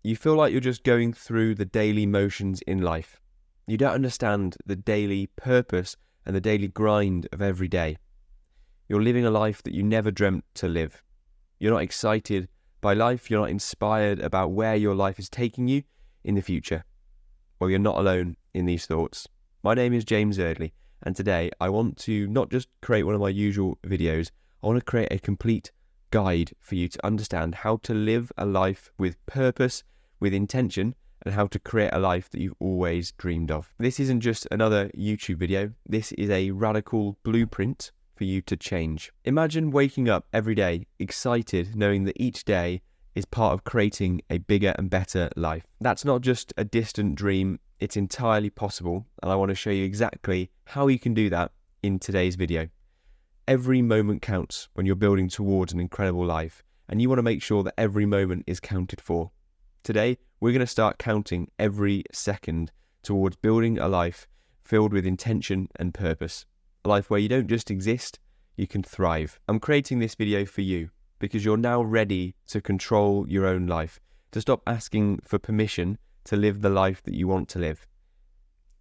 You feel like you're just going through the daily motions in life. You don't understand the daily purpose and the daily grind of every day. You're living a life that you never dreamt to live. You're not excited by life. You're not inspired about where your life is taking you in the future. Well, you're not alone in these thoughts. My name is James Eardley, and today I want to not just create one of my usual videos, I want to create a complete guide for you to understand how to live a life with purpose, with intention, and how to create a life that you've always dreamed of. This isn't just another YouTube video. This is a radical blueprint for you to change. Imagine waking up every day excited, knowing that each day is part of creating a bigger and better life. That's not just a distant dream, it's entirely possible, and I want to show you exactly how you can do that in today's video. Every moment counts when you're building towards an incredible life, and you want to make sure that every moment is counted for. Today, we're going to start counting every second towards building a life filled with intention and purpose. A life where you don't just exist, you can thrive. I'm creating this video for you because you're now ready to control your own life, to stop asking for permission to live the life that you want to live.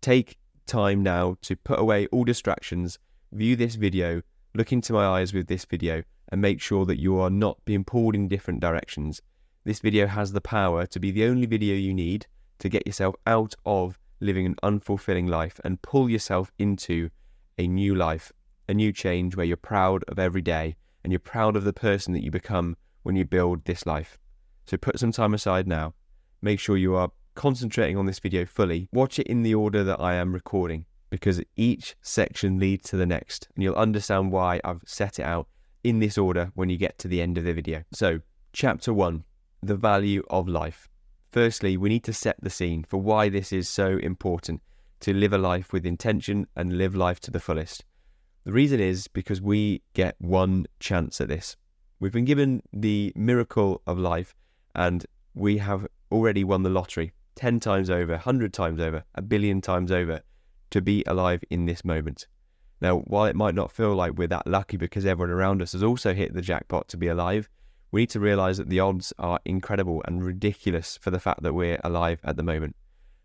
Take time now to put away all distractions, view this video, look into my eyes with this video, and make sure that you are not being pulled in different directions. This video has the power to be the only video you need to get yourself out of living an unfulfilling life and pull yourself into a new life, a new change where you're proud of every day and you're proud of the person that you become when you build this life. So put some time aside now. Make sure you are concentrating on this video fully. Watch it in the order that I am recording, because each section leads to the next, and you'll understand why I've set it out in this order when you get to the end of the video. So, Chapter 1, the value of life. Firstly, we need to set the scene for why this is so important to live a life with intention and live life to the fullest. The reason is because we get one chance at this. We've been given the miracle of life, and we have already won the lottery 10 times over, 100 times over, 1 billion times over to be alive in this moment. Now, while it might not feel like we're that lucky because everyone around us has also hit the jackpot to be alive, we need to realize that the odds are incredible and ridiculous for the fact that we're alive at the moment.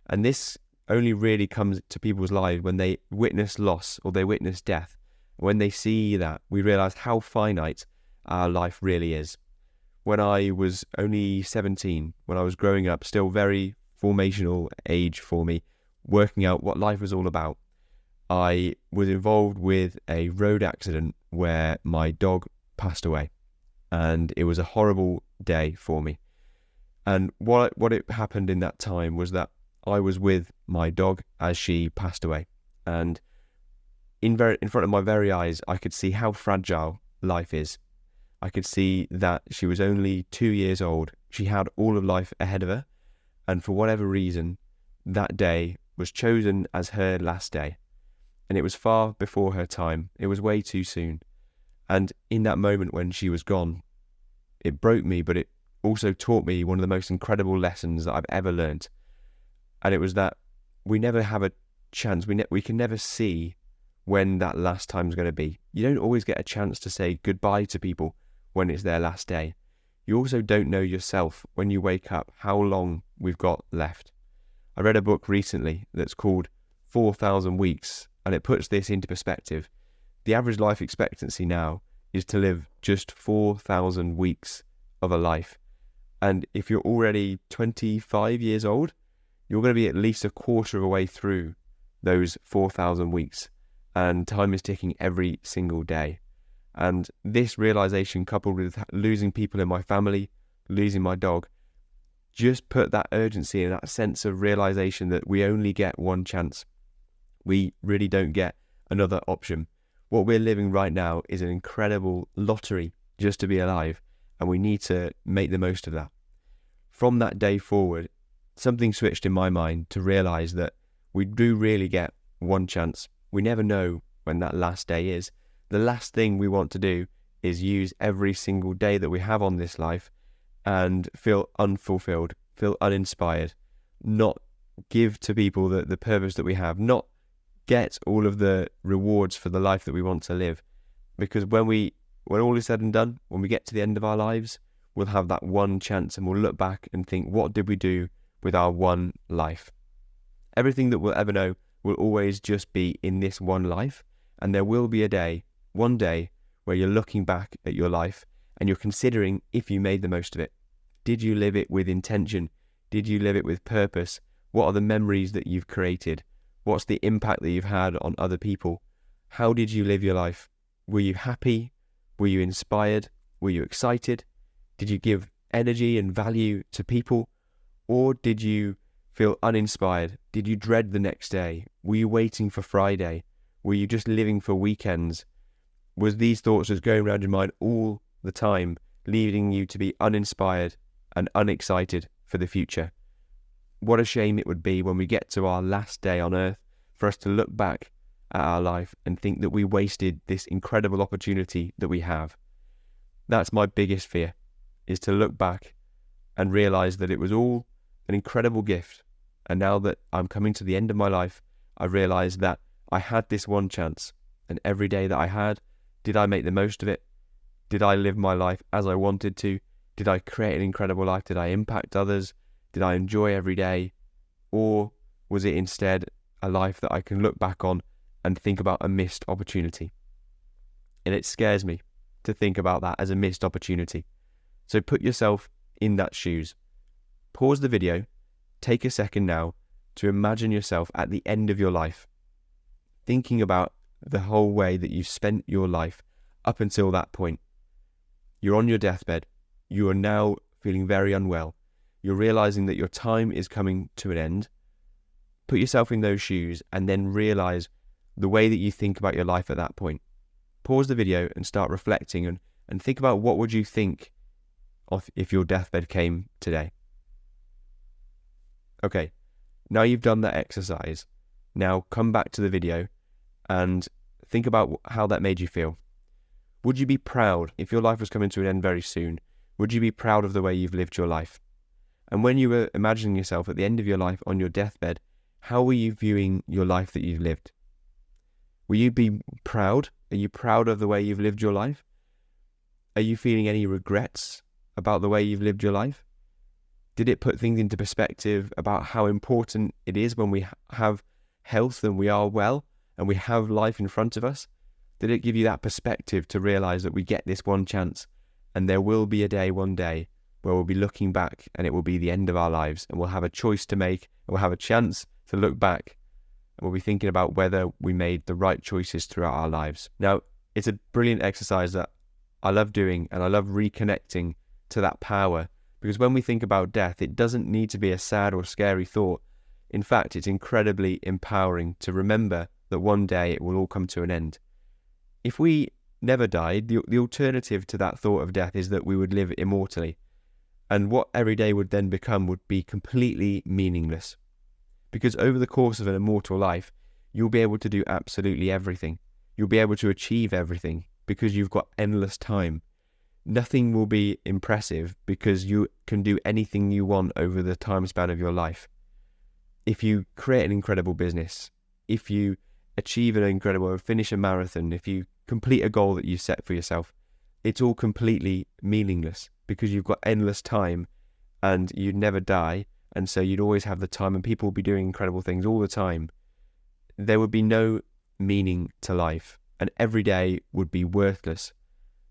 And this only really comes to people's lives when they witness loss or they witness death. When they see that, we realize how finite our life really is. When I was only 17, when I was growing up, still very formational age for me, working out what life was all about, I was involved with a road accident where my dog passed away. And it was a horrible day for me. And what it happened in that time was that I was with my dog as she passed away. And in front of my very eyes, I could see how fragile life is. I could see that she was only 2 years old. She had all of life ahead of her. And for whatever reason, that day was chosen as her last day. And it was far before her time. It was way too soon. And in that moment when she was gone, it broke me, but it also taught me one of the most incredible lessons that I've ever learned. And it was that we never have a chance. We can never see when that last time's going to be. You don't always get a chance to say goodbye to people when it's their last day. You also don't know yourself when you wake up how long we've got left. I read a book recently that's called 4,000 Weeks, and it puts this into perspective. The average life expectancy now is to live just 4,000 weeks of a life. And if you're already 25 years old, you're going to be at least a quarter of a way through those 4,000 weeks. And time is ticking every single day. And this realization, coupled with losing people in my family, losing my dog, just put that urgency and that sense of realization that we only get one chance. We really don't get another option. What we're living right now is an incredible lottery just to be alive, and we need to make the most of that. From that day forward, something switched in my mind to realize that we do really get one chance. We never know when that last day is. The last thing we want to do is use every single day that we have on this life and feel unfulfilled, feel uninspired, not give to people the purpose that we have, not get all of the rewards for the life that we want to live. Because when all is said and done, when we get to the end of our lives, we'll have that one chance and we'll look back and think, what did we do with our one life? Everything that we'll ever know will always just be in this one life, and there will be a day, one day, where you're looking back at your life and you're considering if you made the most of it. Did you live it with intention? Did you live it with purpose? What are the memories that you've created? What's the impact that you've had on other people? How did you live your life? Were you happy? Were you inspired? Were you excited? Did you give energy and value to people? Or did you feel uninspired? Did you dread the next day? Were you waiting for Friday? Were you just living for weekends? Was these thoughts just going around your mind all the time, leading you to be uninspired and unexcited for the future? What a shame it would be when we get to our last day on earth for us to look back at our life and think that we wasted this incredible opportunity that we have. That's my biggest fear, is to look back and realize that it was all an incredible gift. And now that I'm coming to the end of my life, I realize that I had this one chance, and every day that I had, did I make the most of it? Did I live my life as I wanted to? Did I create an incredible life? Did I impact others? Did I enjoy every day? Or was it instead a life that I can look back on and think about a missed opportunity? And it scares me to think about that as a missed opportunity. So put yourself in that shoes. Pause the video, take a second now to imagine yourself at the end of your life, thinking about the whole way that you've spent your life up until that point. You're on your deathbed. You are now feeling very unwell. You're realizing that your time is coming to an end. Put yourself in those shoes and then realize the way that you think about your life at that point. Pause the video and start reflecting and think about what would you think of if your deathbed came today. Okay, now you've done that exercise. Now come back to the video and think about how that made you feel. Would you be proud if your life was coming to an end very soon? Would you be proud of the way you've lived your life? And when you were imagining yourself at the end of your life on your deathbed, how were you viewing your life that you've lived? Will you be proud? Are you proud of the way you've lived your life? Are you feeling any regrets about the way you've lived your life? Did it put things into perspective about how important it is when we have health and we are well and we have life in front of us? Did it give you that perspective to realize that we get this one chance and there will be a day one day where we'll be looking back and it will be the end of our lives and we'll have a choice to make and we'll have a chance to look back and we'll be thinking about whether we made the right choices throughout our lives. Now, it's a brilliant exercise that I love doing, and I love reconnecting to that power, because when we think about death, it doesn't need to be a sad or scary thought. In fact, it's incredibly empowering to remember that one day it will all come to an end. If we never died, the alternative to that thought of death is that we would live immortally, and what every day would then become would be completely meaningless. Because over the course of an immortal life, you'll be able to do absolutely everything. You'll be able to achieve everything because you've got endless time. Nothing will be impressive because you can do anything you want over the time span of your life. If you create an incredible business, if you achieve an incredible, or finish a marathon, if you complete a goal that you set for yourself, it's all completely meaningless because you've got endless time and you'd never die. And so you'd always have the time and people would be doing incredible things all the time. There would be no meaning to life and every day would be worthless.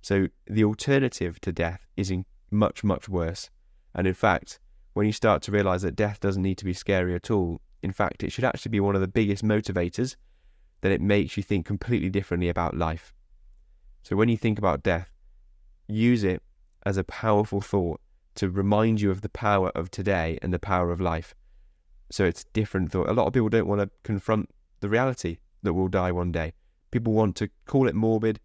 So the alternative to death is much, much worse. And in fact, when you start to realize that death doesn't need to be scary at all, in fact, it should actually be one of the biggest motivators, that it makes you think completely differently about life. So when you think about death, use it as a powerful thought to remind you of the power of today and the power of life. So it's different thought. A lot of people don't want to confront the reality that we'll die one day. People want to call it morbid,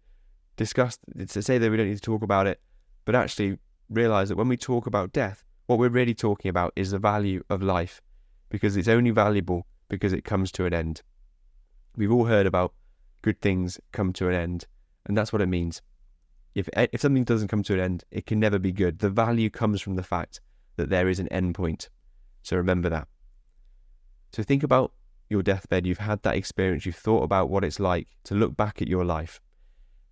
discuss, to say that we don't need to talk about it, but actually realize that when we talk about death, what we're really talking about is the value of life, because it's only valuable because it comes to an end. We've all heard about good things come to an end, and that's what it means. If something doesn't come to an end, it can never be good. The value comes from the fact that there is an end point. So remember that. So think about your deathbed. You've had that experience. You've thought about what it's like to look back at your life.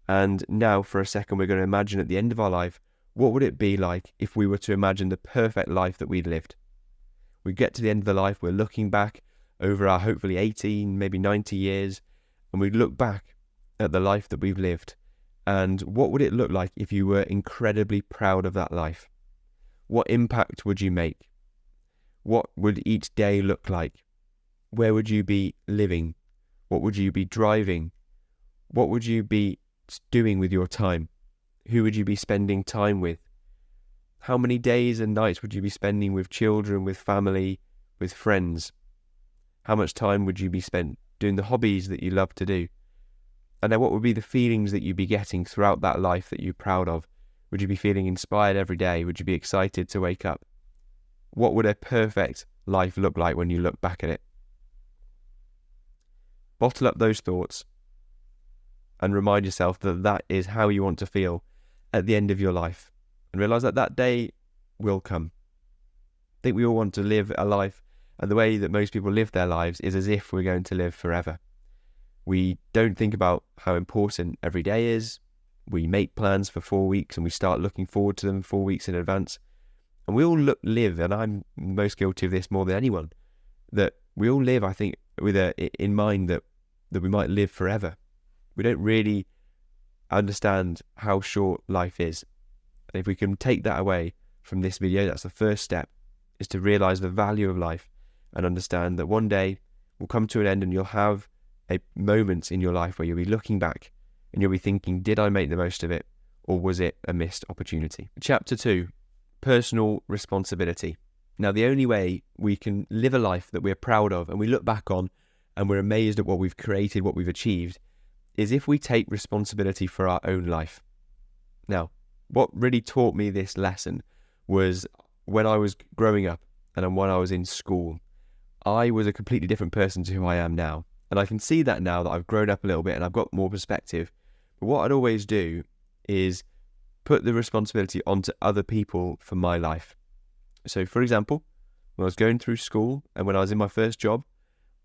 And now for a second, we're going to imagine at the end of our life, What would it be like if we were to imagine the perfect life that we'd lived? We get to the end of the life, we're looking back over our hopefully 18, maybe 90 years, and we look back at the life that we've lived. And what would it look like if you were incredibly proud of that life? What impact would you make? What would each day look like? Where would you be living? What would you be driving? What would you be doing with your time? Who would you be spending time with? How many days and nights would you be spending with children, with family, with friends? How much time would you be spent doing the hobbies that you love to do? And then what would be the feelings that you'd be getting throughout that life that you're proud of? Would you be feeling inspired every day? Would you be excited to wake up? What would a perfect life look like when you look back at it? Bottle up those thoughts and remind yourself that that is how you want to feel at the end of your life. And realise that that day will come. I think we all want to live a life, and the way that most people live their lives is as if we're going to live forever. We don't think about how important every day is. We make plans for 4 weeks and we start looking forward to them 4 weeks in advance. And we all live, and I'm most guilty of this more than anyone, that we all live, I think, with in mind that we might live forever. We don't really understand how short life is. And if we can take that away from this video, that's the first step, is to realise the value of life and understand that one day will come to an end and you'll have a moment in your life where you'll be looking back and you'll be thinking, did I make the most of it, or was it a missed opportunity? Chapter 2, personal responsibility. Now, the only way we can live a life that we're proud of and we look back on and we're amazed at what we've created, what we've achieved, is if we take responsibility for our own life. Now, what really taught me this lesson was when I was growing up and when I was in school, I was a completely different person to who I am now. And I can see that now that I've grown up a little bit and I've got more perspective. But what I'd always do is put the responsibility onto other people for my life. So, for example, when I was going through school and when I was in my first job,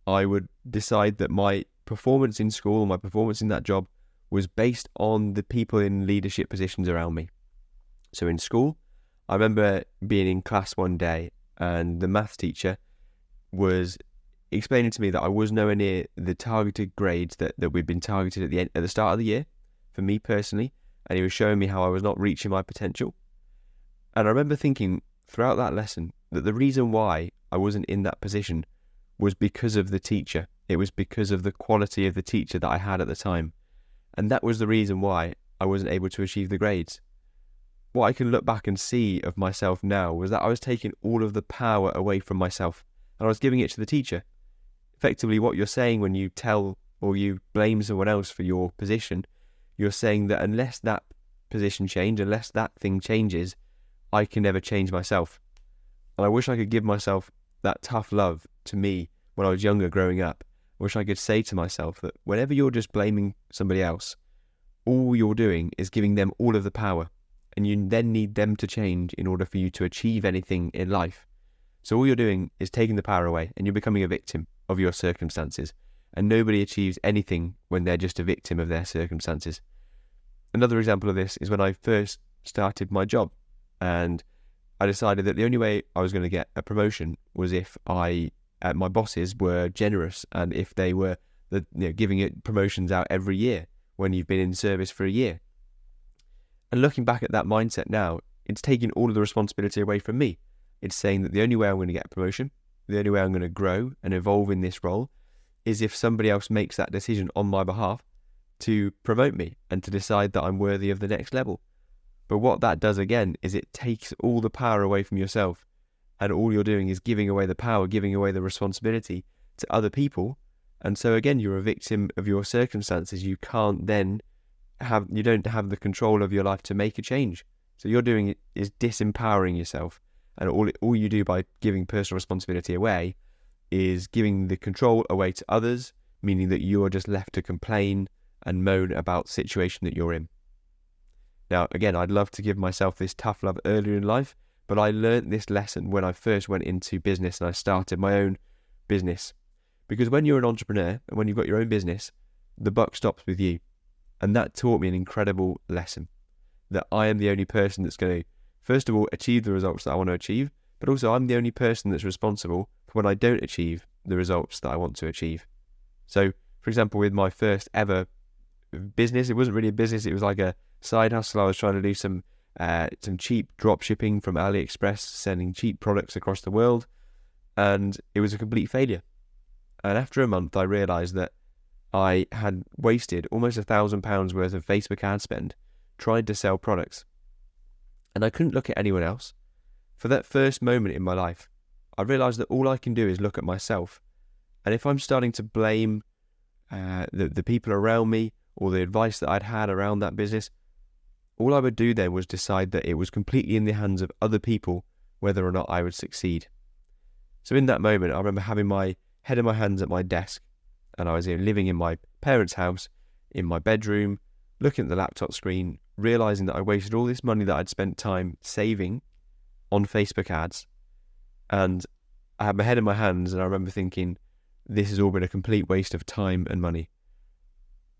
I would decide that my performance in school, my performance in that job, was based on the people in leadership positions around me. So in school, I remember being in class one day and the maths teacher was explaining to me that I was nowhere near the targeted grades that we'd been targeted at the start of the year, for me personally, and he was showing me how I was not reaching my potential. And I remember thinking throughout that lesson that the reason why I wasn't in that position was because of the teacher. It was because of the quality of the teacher that I had at the time. And that was the reason why I wasn't able to achieve the grades. What I can look back and see of myself now was that I was taking all of the power away from myself and I was giving it to the teacher. Effectively, what you're saying when you tell or you blame someone else for your position, you're saying that unless that position changes, unless that thing changes, I can never change myself. And I wish I could give myself that tough love to me when I was younger growing up. I wish I could say to myself that whenever you're just blaming somebody else, all you're doing is giving them all of the power, and you then need them to change in order for you to achieve anything in life. So all you're doing is taking the power away and you're becoming a victim of your circumstances, and nobody achieves anything when they're just a victim of their circumstances. Another example of this is when I first started my job, and I decided that the only way I was going to get a promotion was if my bosses were generous and if they were giving it promotions out every year when you've been in service for a year. And looking back at that mindset now, it's taking all of the responsibility away from me. It's saying that the only way I'm going to get a promotion, the only way I'm going to grow and evolve in this role is if somebody else makes that decision on my behalf to promote me and to decide that I'm worthy of the next level. But what that does again is it takes all the power away from yourself, and all you're doing is giving away the power, giving away the responsibility to other people. And so again, you're a victim of your circumstances. You don't have the control of your life to make a change. So you're doing is disempowering yourself. And all you do by giving personal responsibility away is giving the control away to others, meaning that you are just left to complain and moan about the situation that you're in. Now, again, I'd love to give myself this tough love earlier in life, but I learned this lesson when I first went into business and I started my own business. Because when you're an entrepreneur and when you've got your own business, the buck stops with you. And that taught me an incredible lesson. that I am the only person that's going to, first of all, achieve the results that I want to achieve, but also I'm the only person that's responsible for when I don't achieve the results that I want to achieve. So, for example, with my first ever business, it wasn't really a business, it was like a side hustle. I was trying to do some cheap drop shipping from AliExpress, sending cheap products across the world, and it was a complete failure. And after a month, I realised that I had wasted almost £1,000 worth of Facebook ad spend trying to sell products. And I couldn't look at anyone else. For that first moment in my life, I realised that all I can do is look at myself. And if I'm starting to blame the people around me or the advice that I'd had around that business, all I would do then was decide that it was completely in the hands of other people whether or not I would succeed. So in that moment, I remember having my head in my hands at my desk, and I was living in my parents' house, in my bedroom, looking at the laptop screen, realising that I wasted all this money that I'd spent time saving on Facebook ads, and I had my head in my hands, and I remember thinking, this has all been a complete waste of time and money.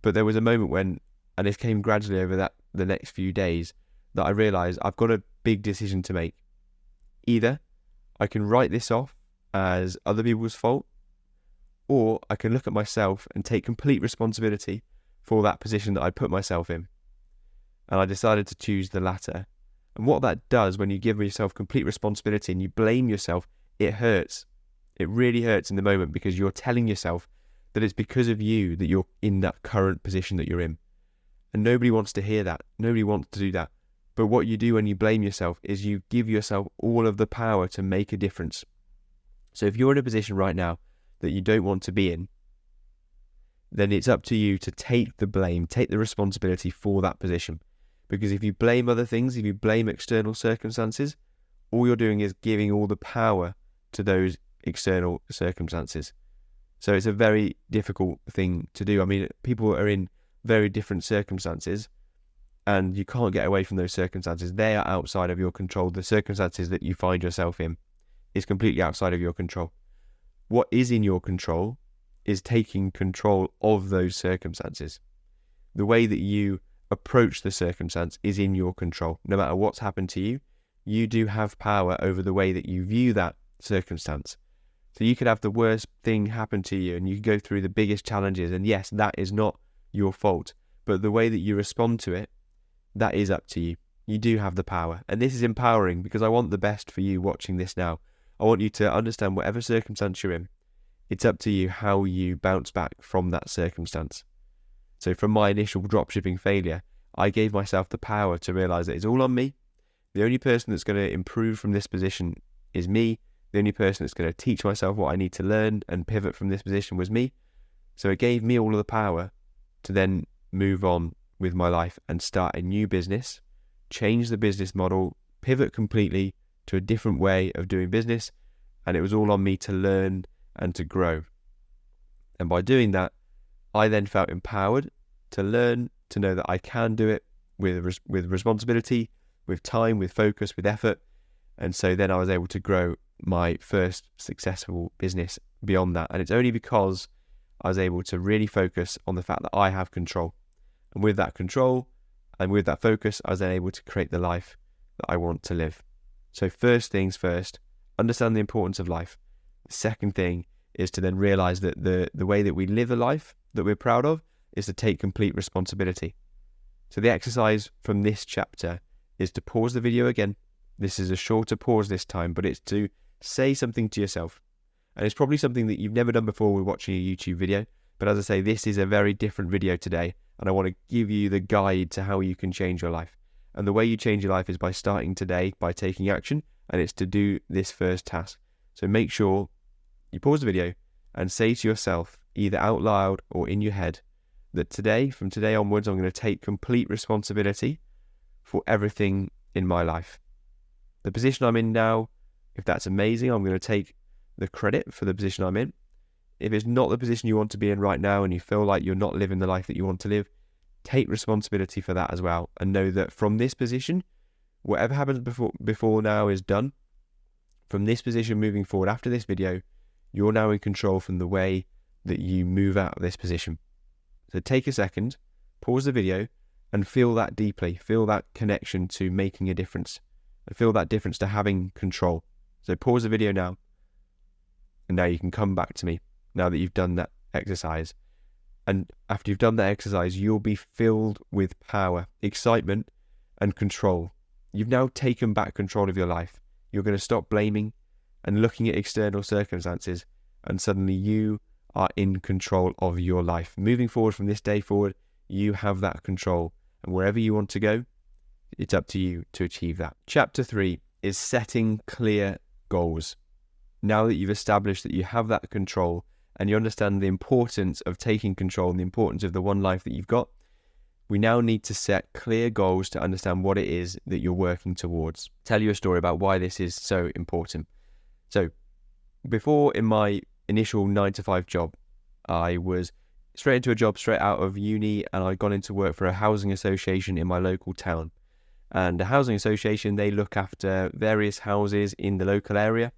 But there was a moment when, and it came gradually over the next few days, that I realised I've got a big decision to make. Either I can write this off as other people's fault, or I can look at myself and take complete responsibility for that position that I put myself in. And I decided to choose the latter. And what that does when you give yourself complete responsibility and you blame yourself, it hurts. It really hurts in the moment, because you're telling yourself that it's because of you that you're in that current position that you're in. And nobody wants to hear that. Nobody wants to do that. But what you do when you blame yourself is you give yourself all of the power to make a difference. So if you're in a position right now that you don't want to be in, then it's up to you to take the blame, take the responsibility for that position. Because if you blame other things, if you blame external circumstances, all you're doing is giving all the power to those external circumstances. So it's a very difficult thing to do. I mean, people are in very different circumstances, and you can't get away from those circumstances. They are outside of your control. The circumstances that you find yourself in is completely outside of your control. What is in your control is taking control of those circumstances. The way that you approach the circumstance is in your control. No matter what's happened to you, you do have power over the way that you view that circumstance. So you could have the worst thing happen to you, and you could go through the biggest challenges, and yes, that is not your fault. But the way that you respond to it, that is up to you. You do have the power. And this is empowering, because I want the best for you watching this now. I want you to understand whatever circumstance you're in, it's up to you how you bounce back from that circumstance. So from my initial dropshipping failure, I gave myself the power to realise that it's all on me. The only person that's going to improve from this position is me. The only person that's going to teach myself what I need to learn and pivot from this position was me. So it gave me all of the power to then move on with my life and start a new business, change the business model, pivot completely to a different way of doing business. And it was all on me to learn and to grow. And by doing that, I then felt empowered to learn, to know that I can do it with responsibility, with time, with focus, with effort. And so then I was able to grow my first successful business beyond that. And it's only because I was able to really focus on the fact that I have control. And with that control and with that focus, I was then able to create the life that I want to live. So first things first, understand the importance of life. The second thing is to then realize that the way that we live a life that we're proud of is to take complete responsibility. So the exercise from this chapter is to pause the video again. This is a shorter pause this time, but it's to say something to yourself. And it's probably something that you've never done before with watching a YouTube video. But as I say, this is a very different video today, and I want to give you the guide to how you can change your life. And the way you change your life is by starting today, by taking action, and it's to do this first task. So make sure you pause the video and say to yourself, either out loud or in your head, that today, from today onwards, I'm going to take complete responsibility for everything in my life. The position I'm in now, if that's amazing, I'm going to take the credit for the position I'm in. If it's not the position you want to be in right now and you feel like you're not living the life that you want to live, take responsibility for that as well. And know that from this position, whatever happens before now is done. From this position moving forward after this video, you're now in control from the way that you move out of this position. So take a second, pause the video, and feel that deeply, feel that connection to making a difference, and feel that difference to having control. So pause the video now, and now you can come back to me now that you've done that exercise. And after you've done that exercise, you'll be filled with power, excitement, and control. You've now taken back control of your life. You're going to stop blaming and looking at external circumstances, and suddenly you are in control of your life. Moving forward from this day forward, you have that control. And wherever you want to go, it's up to you to achieve that. Chapter 3 is setting clear goals. Now that you've established that you have that control and you understand the importance of taking control and the importance of the one life that you've got, we now need to set clear goals to understand what it is that you're working towards. Tell you a story about why this is so important. So, before, in my initial 9-to-5 job, I was straight into a job straight out of uni, and I'd gone into work for a housing association in my local town. And the housing association, they look after various houses in the local area,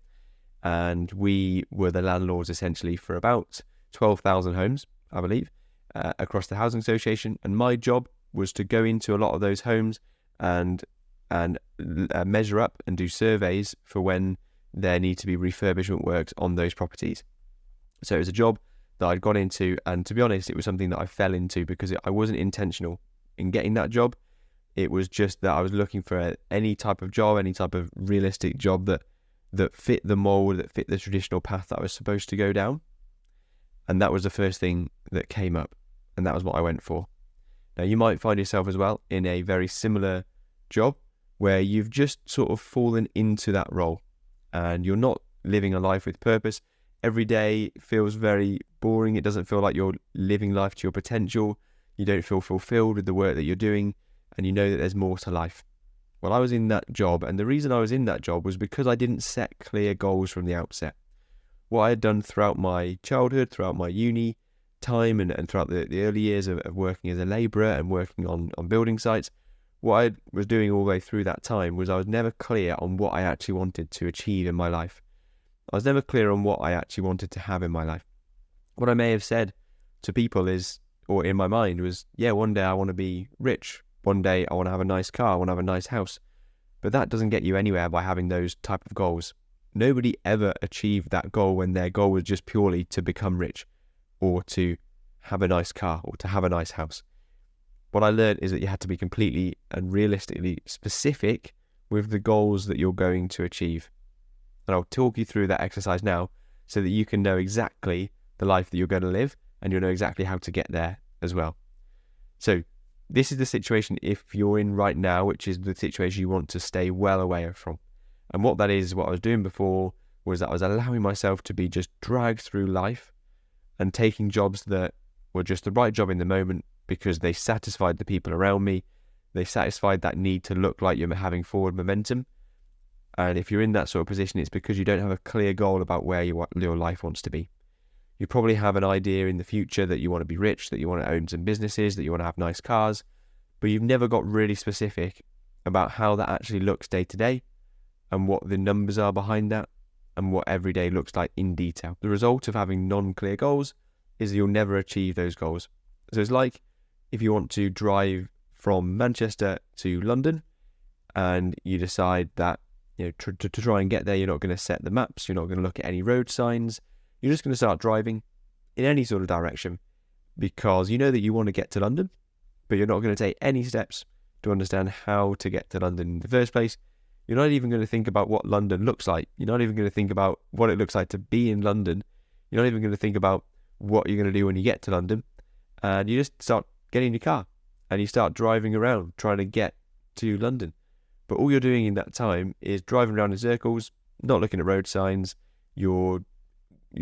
and we were the landlords essentially for about 12,000 homes, I believe, across the housing association. And my job was to go into a lot of those homes and measure up and do surveys for when there need to be refurbishment works on those properties. So it was a job that I'd got into, and to be honest, it was something that I fell into because I wasn't intentional in getting that job. It was just that I was looking for any type of job, any type of realistic job that fit the mold, that fit the traditional path that I was supposed to go down. And that was the first thing that came up, and that was what I went for. Now, you might find yourself as well in a very similar job where you've just sort of fallen into that role and you're not living a life with purpose. Every day feels very boring. It doesn't feel like you're living life to your potential. You don't feel fulfilled with the work that you're doing, and you know that there's more to life. Well, I was in that job, and the reason I was in that job was because I didn't set clear goals from the outset. What I had done throughout my childhood, throughout my uni time, and throughout the early years of working as a labourer and working on building sites, what I was doing all the way through that time was I was never clear on what I actually wanted to achieve in my life. I was never clear on what I actually wanted to have in my life. What I may have said to people is, or in my mind was, yeah, one day I want to be rich. One day I want to have a nice car. I want to have a nice house. But that doesn't get you anywhere by having those type of goals. Nobody ever achieved that goal when their goal was just purely to become rich or to have a nice car or to have a nice house. What I learned is that you had to be completely and realistically specific with the goals that you're going to achieve. And I'll talk you through that exercise now so that you can know exactly the life that you're going to live, and you'll know exactly how to get there as well. So this is the situation if you're in right now, which is the situation you want to stay well away from. And what that is, what I was doing before, was that I was allowing myself to be just dragged through life and taking jobs that were just the right job in the moment because they satisfied the people around me. They satisfied that need to look like you're having forward momentum. And if you're in that sort of position, it's because you don't have a clear goal about where your life wants to be. You probably have an idea in the future that you want to be rich, that you want to own some businesses, that you want to have nice cars, but you've never got really specific about how that actually looks day to day and what the numbers are behind that and what every day looks like in detail. The result of having non-clear goals is that you'll never achieve those goals. So it's like if you want to drive from Manchester to London and you decide that to try and get there, you're not going to set the maps, you're not going to look at any road signs, you're just going to start driving in any sort of direction because you know that you want to get to London, but you're not going to take any steps to understand how to get to London in the first place. You're not even going to think about what London looks like. You're not even going to think about what it looks like to be in London. You're not even going to think about what you're going to do when you get to London. And you just start getting in your car and you start driving around trying to get to London. But all you're doing in that time is driving around in circles, not looking at road signs. You're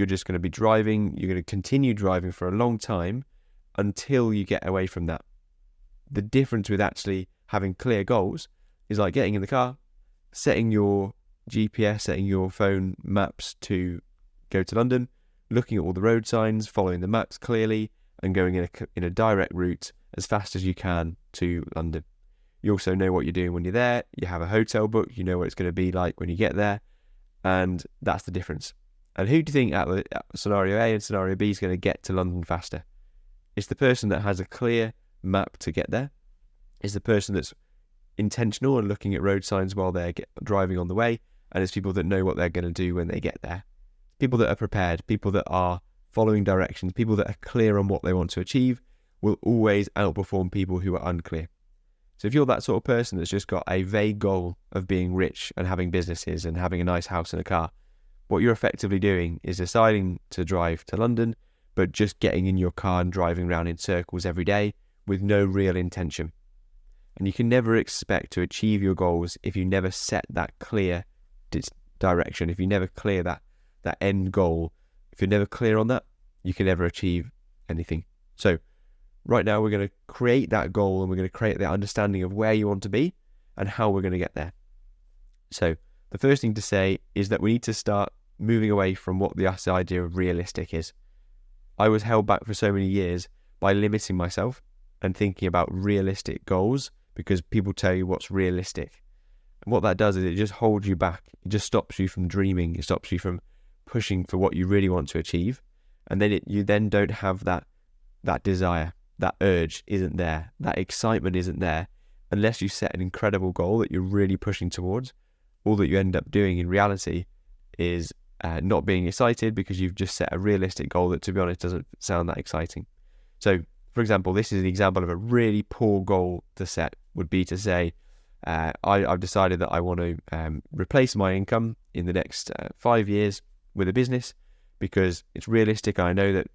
just going to be driving. You're going to continue driving for a long time until you get away from that. The difference with actually having clear goals is like getting in the car, setting your GPS, setting your phone maps to go to London, looking at all the road signs, following the maps clearly, and going in a direct route as fast as you can to London. You also know what you're doing when you're there. You have a hotel book. You know what it's going to be like when you get there. And that's the difference. And who do you think at scenario A and scenario B is going to get to London faster? It's the person that has a clear map to get there. is the person that's intentional and looking at road signs while they're driving on the way, and it's people that know what they're going to do when they get there. People that are prepared, people that are following directions, people that are clear on what they want to achieve will always outperform people who are unclear. So if you're that sort of person that's just got a vague goal of being rich and having businesses and having a nice house and a car, what you're effectively doing is deciding to drive to London, but just getting in your car and driving around in circles every day with no real intention. And you can never expect to achieve your goals if you never set that clear direction, if you never clear that end goal. If you're never clear on that, you can never achieve anything. So right now we're going to create that goal, and we're going to create the understanding of where you want to be and how we're going to get there. So the first thing to say is that we need to start moving away from what this idea of realistic is. I was held back for so many years by limiting myself and thinking about realistic goals because people tell you what's realistic. And what that does is it just holds you back. It just stops you from dreaming. It stops you from pushing for what you really want to achieve. And then you then don't have that desire. That urge isn't there. That excitement isn't there unless you set an incredible goal that you're really pushing towards. All that you end up doing in reality is not being excited because you've just set a realistic goal that, to be honest, doesn't sound that exciting. So, for example, this is an example of a really poor goal to set, would be to say, I've decided that I want to replace my income in the next 5 years with a business because it's realistic. I know that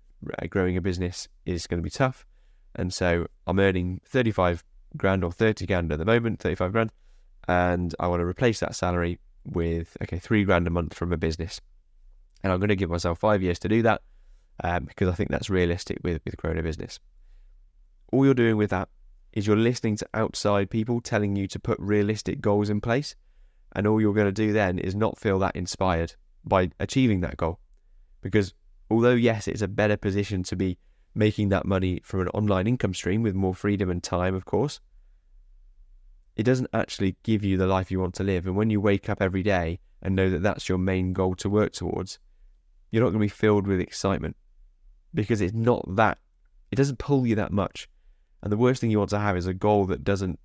growing a business is going to be tough. And so I'm earning 35 grand or 30 grand at the moment, 35 grand. And I want to replace that salary with, 3 grand a month from a business. And I'm going to give myself 5 years to do that because I think that's realistic with growing a business. All you're doing with that is you're listening to outside people telling you to put realistic goals in place. And all you're going to do then is not feel that inspired by achieving that goal. Because although, yes, it's a better position to be making that money from an online income stream with more freedom and time, of course, it doesn't actually give you the life you want to live. And when you wake up every day and know that that's your main goal to work towards, you're not going to be filled with excitement because it's not that, it doesn't pull you that much. And the worst thing you want to have is a goal that doesn't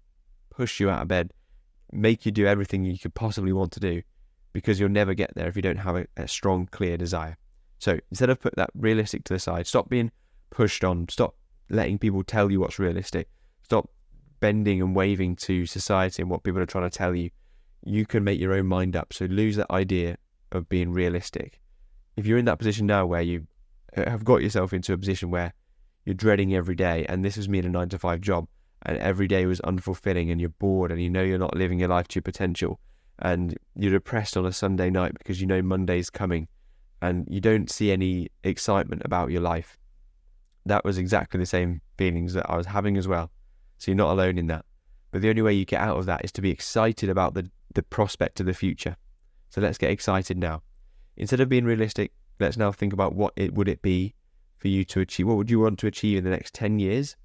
push you out of bed, make you do everything you could possibly want to do, because you'll never get there if you don't have a strong, clear desire. So instead of put that realistic to the side, stop being pushed on, stop letting people tell you what's realistic, stop bending and waving to society and what people are trying to tell you. You can make your own mind up. So lose that idea of being realistic. If you're in that position now where you have got yourself into a position where you're dreading every day, and this was me in a 9-to-5 job, and every day was unfulfilling, and you're bored, and you know you're not living your life to your potential, and you're depressed on a Sunday night because you know Monday's coming, and you don't see any excitement about your life. That was exactly the same feelings that I was having as well. So you're not alone in that. But the only way you get out of that is to be excited about the prospect of the future. So let's get excited now. Instead of being realistic, let's now think about what would it be for you to achieve. What would you want to achieve in the next 10 years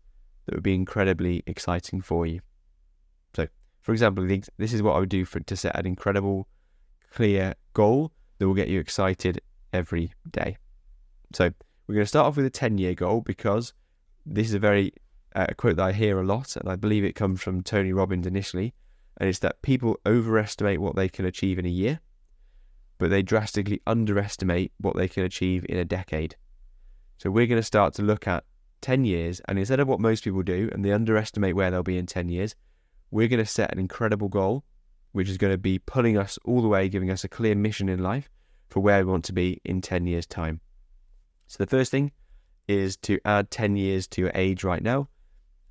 that would be incredibly exciting for you? So, for example, this is what I would do to set an incredible, clear goal that will get you excited every day. So we're going to start off with a 10-year goal because this is a very quote that I hear a lot, and I believe it comes from Tony Robbins initially, and it's that people overestimate what they can achieve in a year, but they drastically underestimate what they can achieve in a decade. So we're going to start to look at 10 years, and instead of what most people do, and they underestimate where they'll be in 10 years, we're going to set an incredible goal, which is going to be pulling us all the way, giving us a clear mission in life for where we want to be in 10 years' time. So the first thing is to add 10 years to your age right now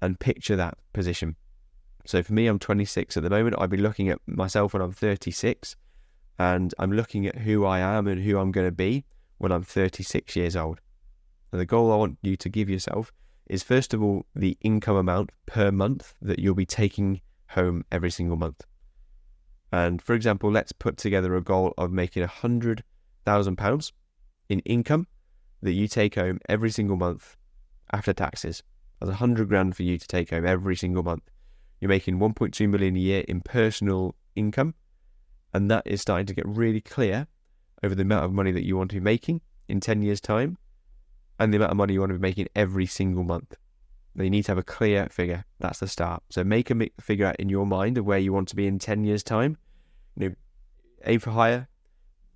and picture that position. So for me, I'm 26 at the moment. I'll be looking at myself when I'm 36, and I'm looking at who I am and who I'm going to be when I'm 36 years old. And the goal I want you to give yourself is, first of all, the income amount per month that you'll be taking home every single month. And for example, let's put together a goal of making £100,000 in income that you take home every single month after taxes. That's 100 grand for you to take home every single month. You're making 1.2 million a year in personal income, and that is starting to get really clear over the amount of money that you want to be making in 10 years' time and the amount of money you want to be making every single month. Now you need to have a clear figure. That's the start. So make a figure out in your mind of where you want to be in 10 years' time. Aim for higher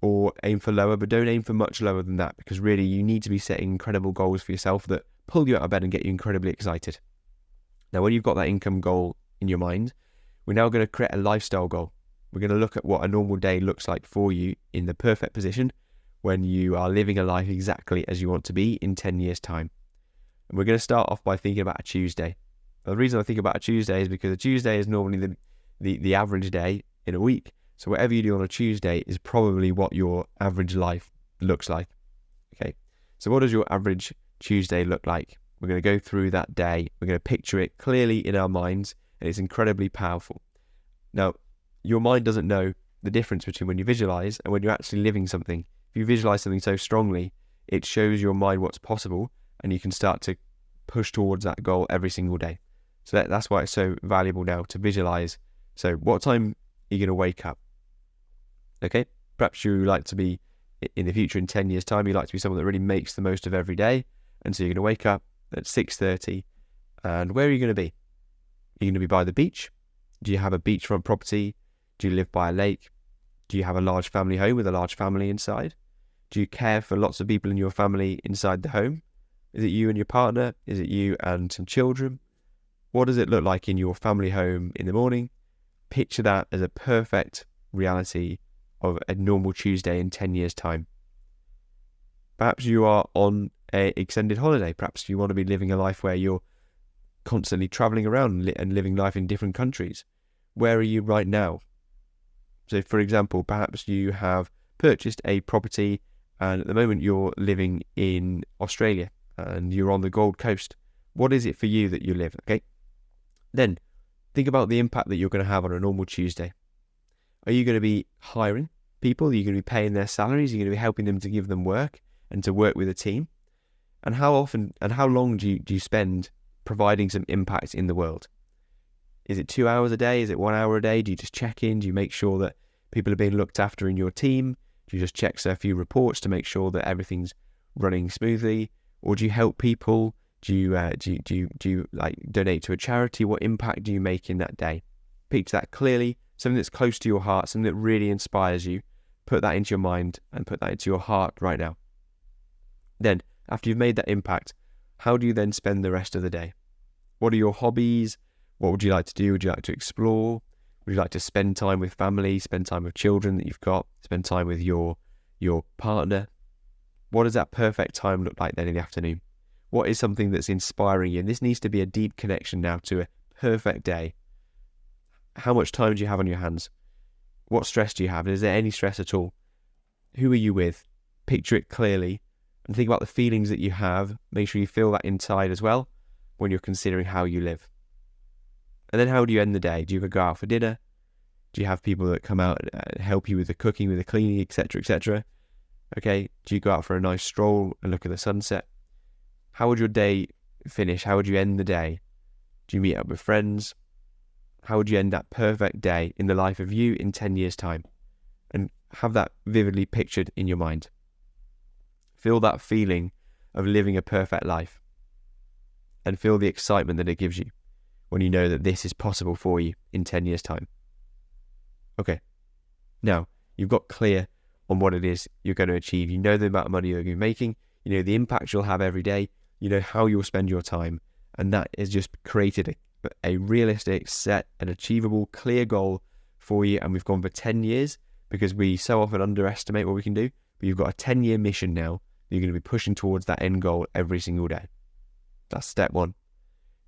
or aim for lower, but don't aim for much lower than that, because really you need to be setting incredible goals for yourself that pull you out of bed and get you incredibly excited. Now, when you've got that income goal in your mind, we're now going to create a lifestyle goal. We're going to look at what a normal day looks like for you in the perfect position when you are living a life exactly as you want to be in 10 years' time. And we're going to start off by thinking about a Tuesday. Now, the reason I think about a Tuesday is because a Tuesday is normally the average day in a week. So whatever you do on a Tuesday is probably what your average life looks like. Okay, so what does your average Tuesday look like? We're going to go through that day. We're going to picture it clearly in our minds, and it's incredibly powerful. Now, your mind doesn't know the difference between when you visualize and when you're actually living something. If you visualize something so strongly, it shows your mind what's possible, and you can start to push towards that goal every single day. So that's why it's so valuable now to visualize. So what time are you going to wake up? Okay, perhaps you like to be, in the future, in 10 years' time, you like to be someone that really makes the most of every day. And so you're going to wake up at 6:30. And where are you going to be? Are you going to be by the beach? Do you have a beachfront property? Do you live by a lake? Do you have a large family home with a large family inside? Do you care for lots of people in your family inside the home? Is it you and your partner? Is it you and some children? What does it look like in your family home in the morning? Picture that as a perfect reality of a normal Tuesday in 10 years' time. Perhaps you are on an extended holiday. Perhaps you want to be living a life where you're constantly traveling around and living life in different countries. Where are you right now? So, for example, perhaps you have purchased a property and at the moment you're living in Australia and you're on the Gold Coast. What is it for you that you live? Okay. Then think about the impact that you're going to have on a normal Tuesday. Are you going to be hiring people? Are you going to be paying their salaries? Are you going to be helping them to give them work and to work with a team? And how often and how long do you spend providing some impact in the world? Is it 2 hours a day? Is it 1 hour a day? Do you just check in? Do you make sure that people are being looked after in your team? Do you just check a few reports to make sure that everything's running smoothly? Or do you help people? Do you like donate to a charity? What impact do you make in that day? Picture that clearly, something that's close to your heart, something that really inspires you. Put that into your mind and put that into your heart right now. Then, after you've made that impact, how do you then spend the rest of the day? What are your hobbies? What would you like to do? Would you like to explore? Would you like to spend time with family, spend time with children that you've got, spend time with your partner? What does that perfect time look like then in the afternoon? What is something that's inspiring you? And this needs to be a deep connection now to a perfect day. How much time do you have on your hands? What stress do you have? Is there any stress at all? Who are you with? Picture it clearly and think about the feelings that you have. Make sure you feel that inside as well when you're considering how you live. And then how do you end the day? Do you go out for dinner? Do you have people that come out and help you with the cooking, with the cleaning, etc., etc.? Okay, do you go out for a nice stroll and look at the sunset? How would your day finish? How would you end the day? Do you meet up with friends? How would you end that perfect day in the life of you in 10 years' time? And have that vividly pictured in your mind. Feel that feeling of living a perfect life. And feel the excitement that it gives you when you know that this is possible for you in 10 years' time. Okay, now you've got clear on what it is you're going to achieve. You know the amount of money you're going to be making. You know the impact you'll have every day. You know how you'll spend your time. And that has just created a realistic, set, and achievable, clear goal for you. And we've gone for 10 years because we so often underestimate what we can do. But you've got a 10-year mission now. You're going to be pushing towards that end goal every single day. That's step one.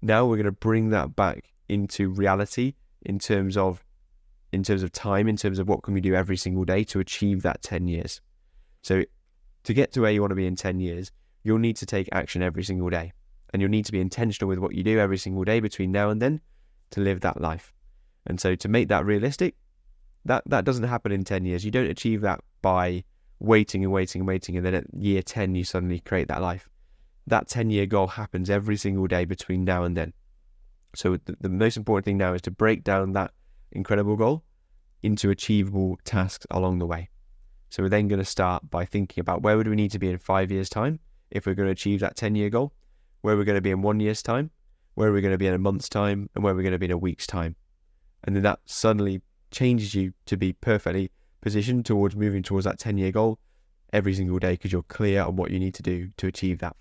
Now we're going to bring that back into reality in terms of time, in terms of what can we do every single day to achieve that 10 years. So to get to where you want to be in 10 years, you'll need to take action every single day. And you'll need to be intentional with what you do every single day between now and then to live that life. And so to make that realistic, that doesn't happen in 10 years. You don't achieve that by waiting and then at year 10 you suddenly create that life. That 10-year goal happens every single day between now and then. So the most important thing now is to break down that incredible goal into achievable tasks along the way. So we're then going to start by thinking about where would we need to be in 5 years' time if we're going to achieve that 10-year goal, where we're going to be in 1 year's time, where are we going to be in a month's time, and where we're going to be in a week's time. And then that suddenly changes you to be perfectly positioned towards moving towards that 10-year goal every single day, because you're clear on what you need to do to achieve that.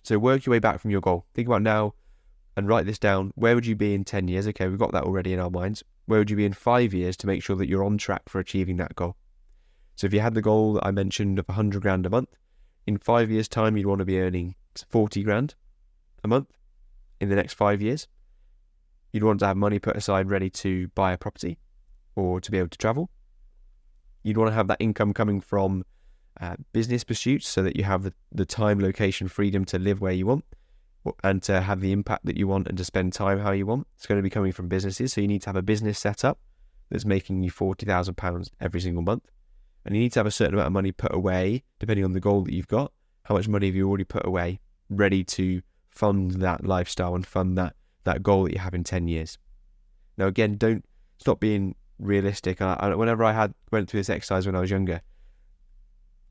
So work your way back from your goal. Think about now and write this down. Where would you be in 10 years? Okay, we've got that already in our minds. Where would you be in 5 years to make sure that you're on track for achieving that goal? So if you had the goal that I mentioned of 100 grand a month, in 5 years' time, you'd want to be earning 40 grand a month in the next 5 years. You'd want to have money put aside ready to buy a property or to be able to travel. You'd want to have that income coming from business pursuits so that you have the time, location, freedom to live where you want and to have the impact that you want and to spend time how you want. It's going to be coming from businesses. So you need to have a business set up that's making you £40,000 every single month. And you need to have a certain amount of money put away, depending on the goal that you've got. How much money have you already put away, ready to fund that lifestyle and fund that goal that you have in 10 years? Now, again, don't stop being realistic. Whenever I went through this exercise when I was younger,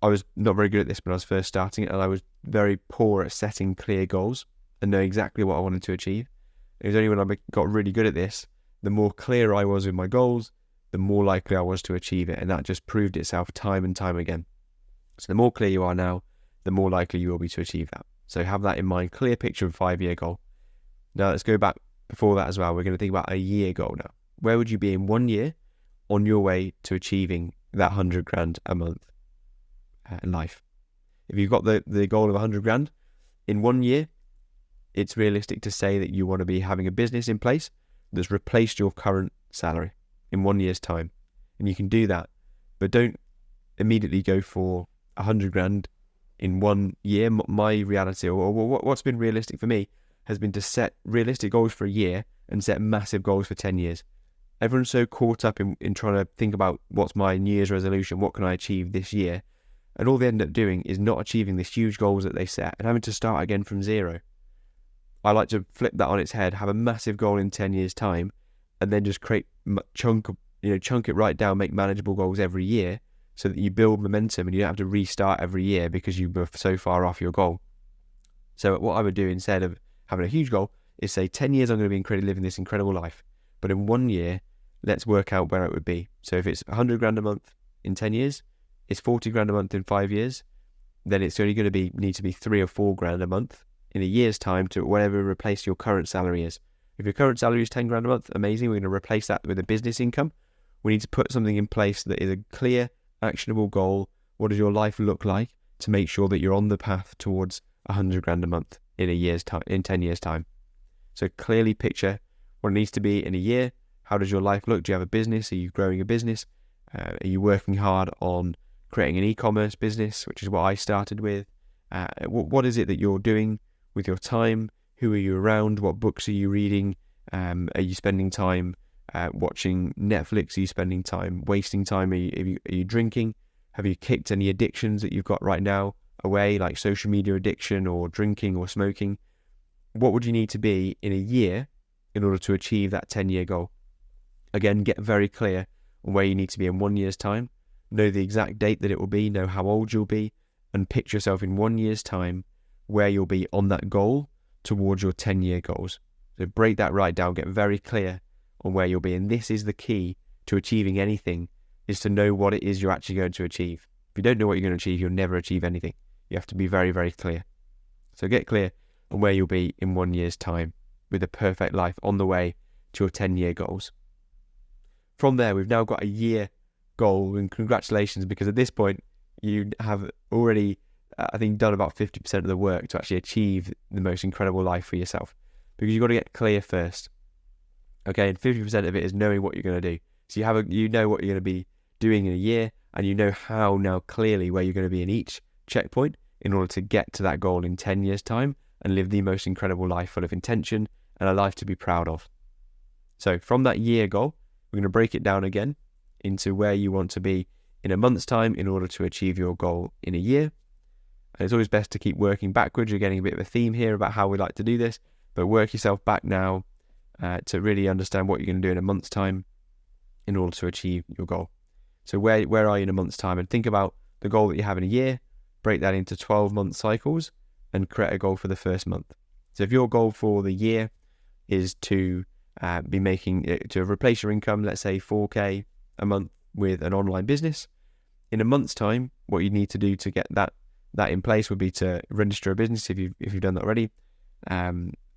I was not very good at this when I was first starting it, and I was very poor at setting clear goals and knowing exactly what I wanted to achieve. It was only when I got really good at this, the more clear I was with my goals, the more likely I was to achieve it. And that just proved itself time and time again. So the more clear you are now, the more likely you will be to achieve that. So have that in mind, clear picture of a 5-year goal. Now let's go back before that as well. We're going to think about a year goal now. Where would you be in 1 year on your way to achieving that 100 grand a month life? If you've got the goal of 100 grand in 1 year, it's realistic to say that you want to be having a business in place that's replaced your current salary in 1 year's time. And you can do that, but don't immediately go for 100 grand in 1 year. My reality, or what's been realistic for me, has been to set realistic goals for a year and set massive goals for 10 years. Everyone's so caught up in trying to think about what's my New Year's resolution, what can I achieve this year? And all they end up doing is not achieving these huge goals that they set and having to start again from zero. I like to flip that on its head, have a massive goal in 10 years' time, and then just chunk it right down, make manageable goals every year so that you build momentum and you don't have to restart every year because you were so far off your goal. So what I would do instead of having a huge goal is say 10 years I'm going to be living this incredible life. But in 1 year, let's work out where it would be. So if it's 100 grand a month in 10 years, it's 40 grand a month in 5 years, then it's only going to need to be 3 or 4 grand a month in a year's time to whatever replace your current salary is. If your current salary is 10 grand a month, amazing. We're going to replace that with a business income. We need to put something in place that is a clear, actionable goal. What does your life look like to make sure that you're on the path towards 100 grand a month in 10 years' time? So clearly picture what it needs to be in a year. How does your life look? Do you have a business? Are you growing a business? Are you working hard on creating an e-commerce business, which is what I started with? What is it that you're doing with your time? Who are you around? What books are you reading? Are you spending time watching Netflix? Are you spending time wasting time? Are you drinking? Have you kicked any addictions that you've got right now away, like social media addiction or drinking or smoking? What would you need to be in a year in order to achieve that 10-year goal? Again, get very clear on where you need to be in 1 year's time. Know the exact date that it will be, know how old you'll be, and picture yourself in 1 year's time where you'll be on that goal towards your 10-year goals. So break that right down, get very clear on where you'll be. And this is the key to achieving anything, is to know what it is you're actually going to achieve. If you don't know what you're going to achieve, you'll never achieve anything. You have to be very, very clear. So get clear on where you'll be in 1 year's time with a perfect life on the way to your 10-year goals. From there, we've now got a year goal, and congratulations, because at this point you have already I think done about 50% of the work to actually achieve the most incredible life for yourself, because you've got to get clear first. Okay, and 50% of it is knowing what you're going to do. So you know what you're going to be doing in a year, and you know how now clearly where you're going to be in each checkpoint in order to get to that goal in 10 years' time and live the most incredible life full of intention and a life to be proud of. So from that year goal, we're going to break it down again into where you want to be in a month's time in order to achieve your goal in a year. And it's always best to keep working backwards. You're getting a bit of a theme here about how we like to do this, but work yourself back now to really understand what you're going to do in a month's time in order to achieve your goal. So where are you in a month's time? And think about the goal that you have in a year, break that into 12-month cycles and create a goal for the first month. So if your goal for the year is to be making it to replace your income, let's say 4K a month, with an online business. In a month's time, what you need to do to get that in place would be to register a business if you've done that already.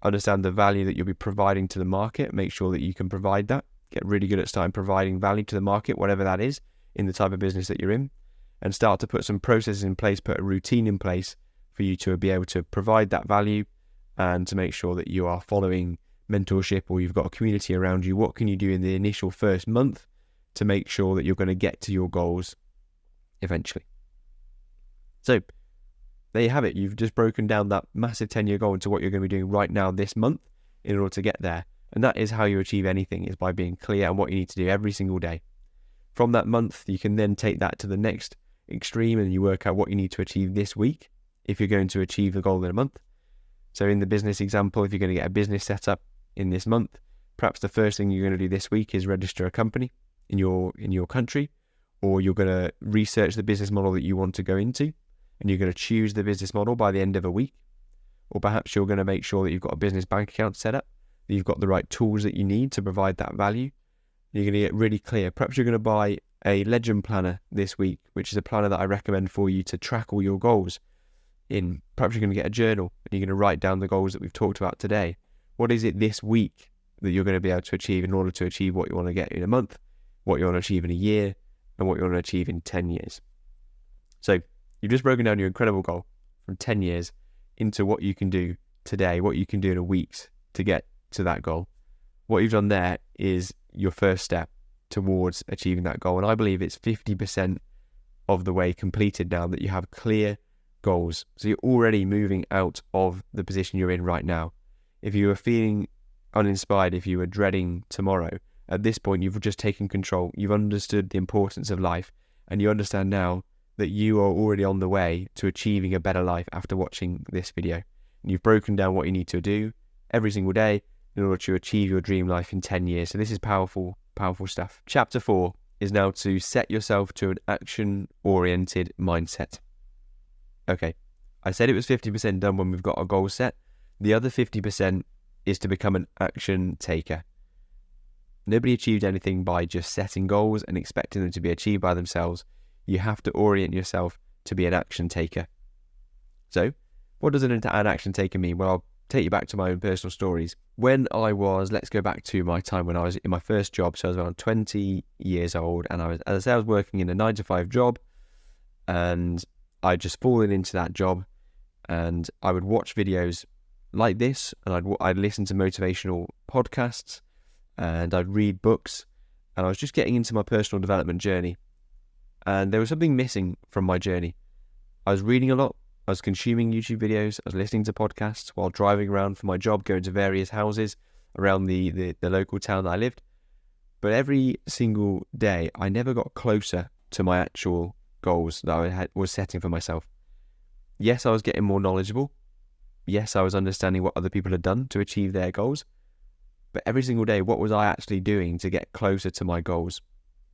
Understand the value that you'll be providing to the market. Make sure that you can provide that. Get really good at starting providing value to the market, whatever that is, in the type of business that you're in, and start to put some processes in place, put a routine in place for you to be able to provide that value, and to make sure that you are following mentorship, or you've got a community around you. What can you do in the initial first month to make sure that you're going to get to your goals eventually? So there you have it. You've just broken down that massive 10-year goal into what you're going to be doing right now this month in order to get there. And that is how you achieve anything, is by being clear on what you need to do every single day. From that month, you can then take that to the next extreme, and you work out what you need to achieve this week if you're going to achieve the goal in a month. So in the business example, if you're going to get a business set up in this month, perhaps the first thing you're going to do this week is register a company in your country, or you're going to research the business model that you want to go into, and you're going to choose the business model by the end of a week. Or perhaps you're going to make sure that you've got a business bank account set up, that you've got the right tools that you need to provide that value. You're going to get really clear. Perhaps you're going to buy a legend planner this week, which is a planner that I recommend for you to track all your goals in. Perhaps you're going to get a journal, and you're going to write down the goals that we've talked about today. What is it this week that you're going to be able to achieve in order to achieve what you want to get in a month, what you want to achieve in a year, and what you want to achieve in 10 years? So you've just broken down your incredible goal from 10 years into what you can do today, what you can do in a week to get to that goal. What you've done there is your first step towards achieving that goal. And I believe it's 50% of the way completed now that you have clear goals. So you're already moving out of the position you're in right now. If you were feeling uninspired, if you were dreading tomorrow, at this point you've just taken control. You've understood the importance of life, and you understand now that you are already on the way to achieving a better life after watching this video. And you've broken down what you need to do every single day in order to achieve your dream life in 10 years. So this is powerful, powerful stuff. Chapter 4 is now to set yourself to an action-oriented mindset. Okay, I said it was 50% done when we've got our goals set. The other 50% is to become an action taker. Nobody achieved anything by just setting goals and expecting them to be achieved by themselves. You have to orient yourself to be an action taker. So, what does an action taker mean? Well, I'll take you back to my own personal stories. Let's go back to my time when I was in my first job. So I was around 20 years old, and I was working in a 9-to-5 job, and I'd just fallen into that job, and I would watch videos like this, and I'd listen to motivational podcasts, and I'd read books, and I was just getting into my personal development journey. And there was something missing from my journey. I was reading a lot, I was consuming YouTube videos, I was listening to podcasts while driving around for my job, going to various houses around the local town that I lived. But every single day, I never got closer to my actual goals that I was setting for myself. Yes, I was getting more knowledgeable. Yes, I was understanding what other people had done to achieve their goals. But every single day, what was I actually doing to get closer to my goals?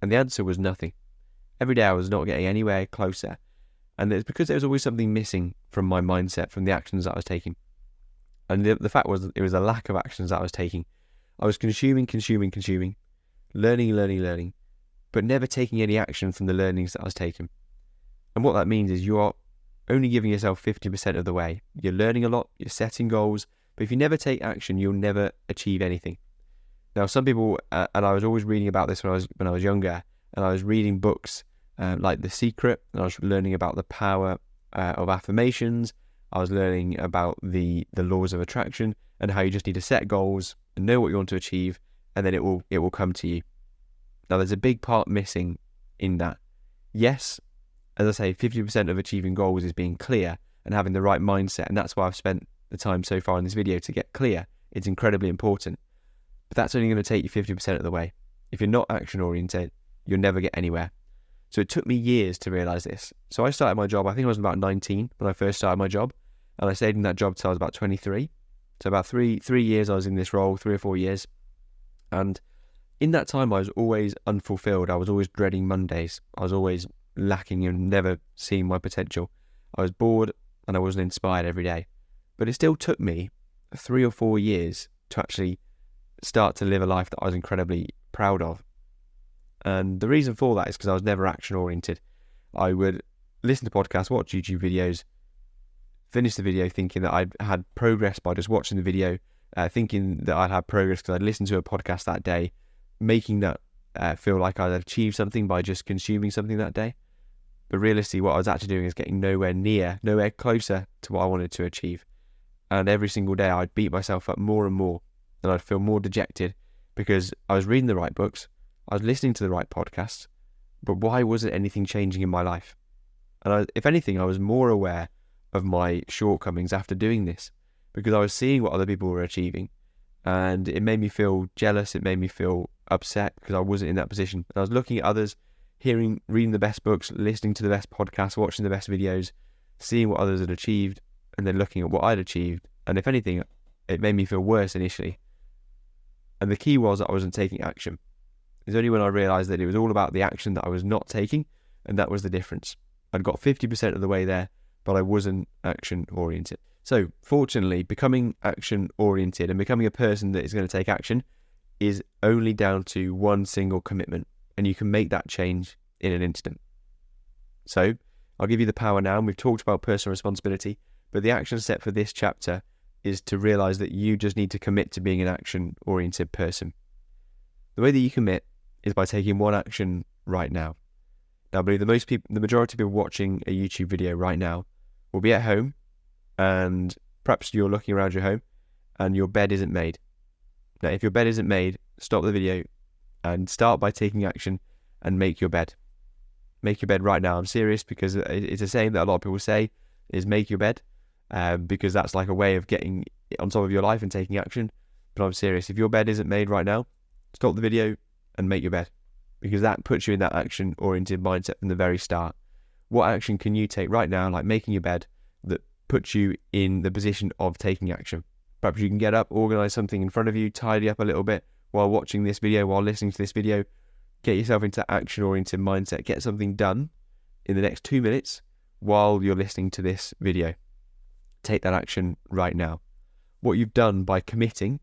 And the answer was nothing. Every day I was not getting anywhere closer. And it's because there was always something missing from my mindset, from the actions that I was taking. And the fact was that it was a lack of actions that I was taking. I was consuming, learning, but never taking any action from the learnings that I was taking. And what that means is you are only giving yourself 50% of the way. You're learning a lot, you're setting goals, but if you never take action, you'll never achieve anything. Now, some people, and I was always reading about this when I was younger, and I was reading books like The Secret, and I was learning about the power of affirmations. I was learning about the laws of attraction and how you just need to set goals and know what you want to achieve, and then it will come to you. Now, there's a big part missing in that. Yes, as I say, 50% of achieving goals is being clear and having the right mindset, and that's why I've spent the time so far in this video to get clear. It's incredibly important, but that's only going to take you 50% of the way. If you're not action oriented, you'll never get anywhere. So it took me years to realize this. So I started my job, I think I was about 19 when I first started my job, and I stayed in that job till I was about 23. So about three years I was in this role, 3 or 4 years. And in that time I was always unfulfilled. I was always dreading Mondays. I was always lacking and never seeing my potential. I was bored and I wasn't inspired every day. But it still took me 3 or 4 years to actually start to live a life that I was incredibly proud of. And the reason for that is because I was never action oriented. I would listen to podcasts, watch YouTube videos, finish the video thinking that I'd had progress by just watching the video, thinking that I'd had progress because I'd listened to a podcast that day, making that feel like I'd achieved something by just consuming something that day. But realistically, what I was actually doing is getting nowhere closer to what I wanted to achieve. And every single day I'd beat myself up more and more, and I'd feel more dejected because I was reading the right books, I was listening to the right podcasts, but why wasn't anything changing in my life? And if anything, I was more aware of my shortcomings after doing this, because I was seeing what other people were achieving, and it made me feel jealous, it made me feel upset because I wasn't in that position. And I was looking at others, reading the best books, listening to the best podcasts, watching the best videos, seeing what others had achieved, and then looking at what I'd achieved. And if anything, it made me feel worse initially. And the key was that I wasn't taking action. It was only when I realised that it was all about the action that I was not taking, and that was the difference. I'd got 50% of the way there, but I wasn't action oriented. So fortunately, becoming action oriented and becoming a person that is going to take action is only down to one single commitment, and you can make that change in an instant. So I'll give you the power now, and we've talked about personal responsibility, but the action step for this chapter is to realize that you just need to commit to being an action oriented person. The way that you commit is by taking one action right now. Now, I believe the majority of people watching a YouTube video right now will be at home, and perhaps you're looking around your home and your bed isn't made. Now, if your bed isn't made, stop the video and start by taking action and make your bed. Make your bed right now. I'm serious, because it's a saying that a lot of people say is make your bed, because that's like a way of getting on top of your life and taking action. But I'm serious. If your bed isn't made right now, stop the video and make your bed, because that puts you in that action-oriented mindset from the very start. What action can you take right now, like making your bed, that puts you in the position of taking action? Perhaps you can get up, organise something in front of you, tidy up a little bit while watching this video, while listening to this video. Get yourself into action-oriented mindset. Get something done in the next 2 minutes while you're listening to this video. Take that action right now. What you've done by committing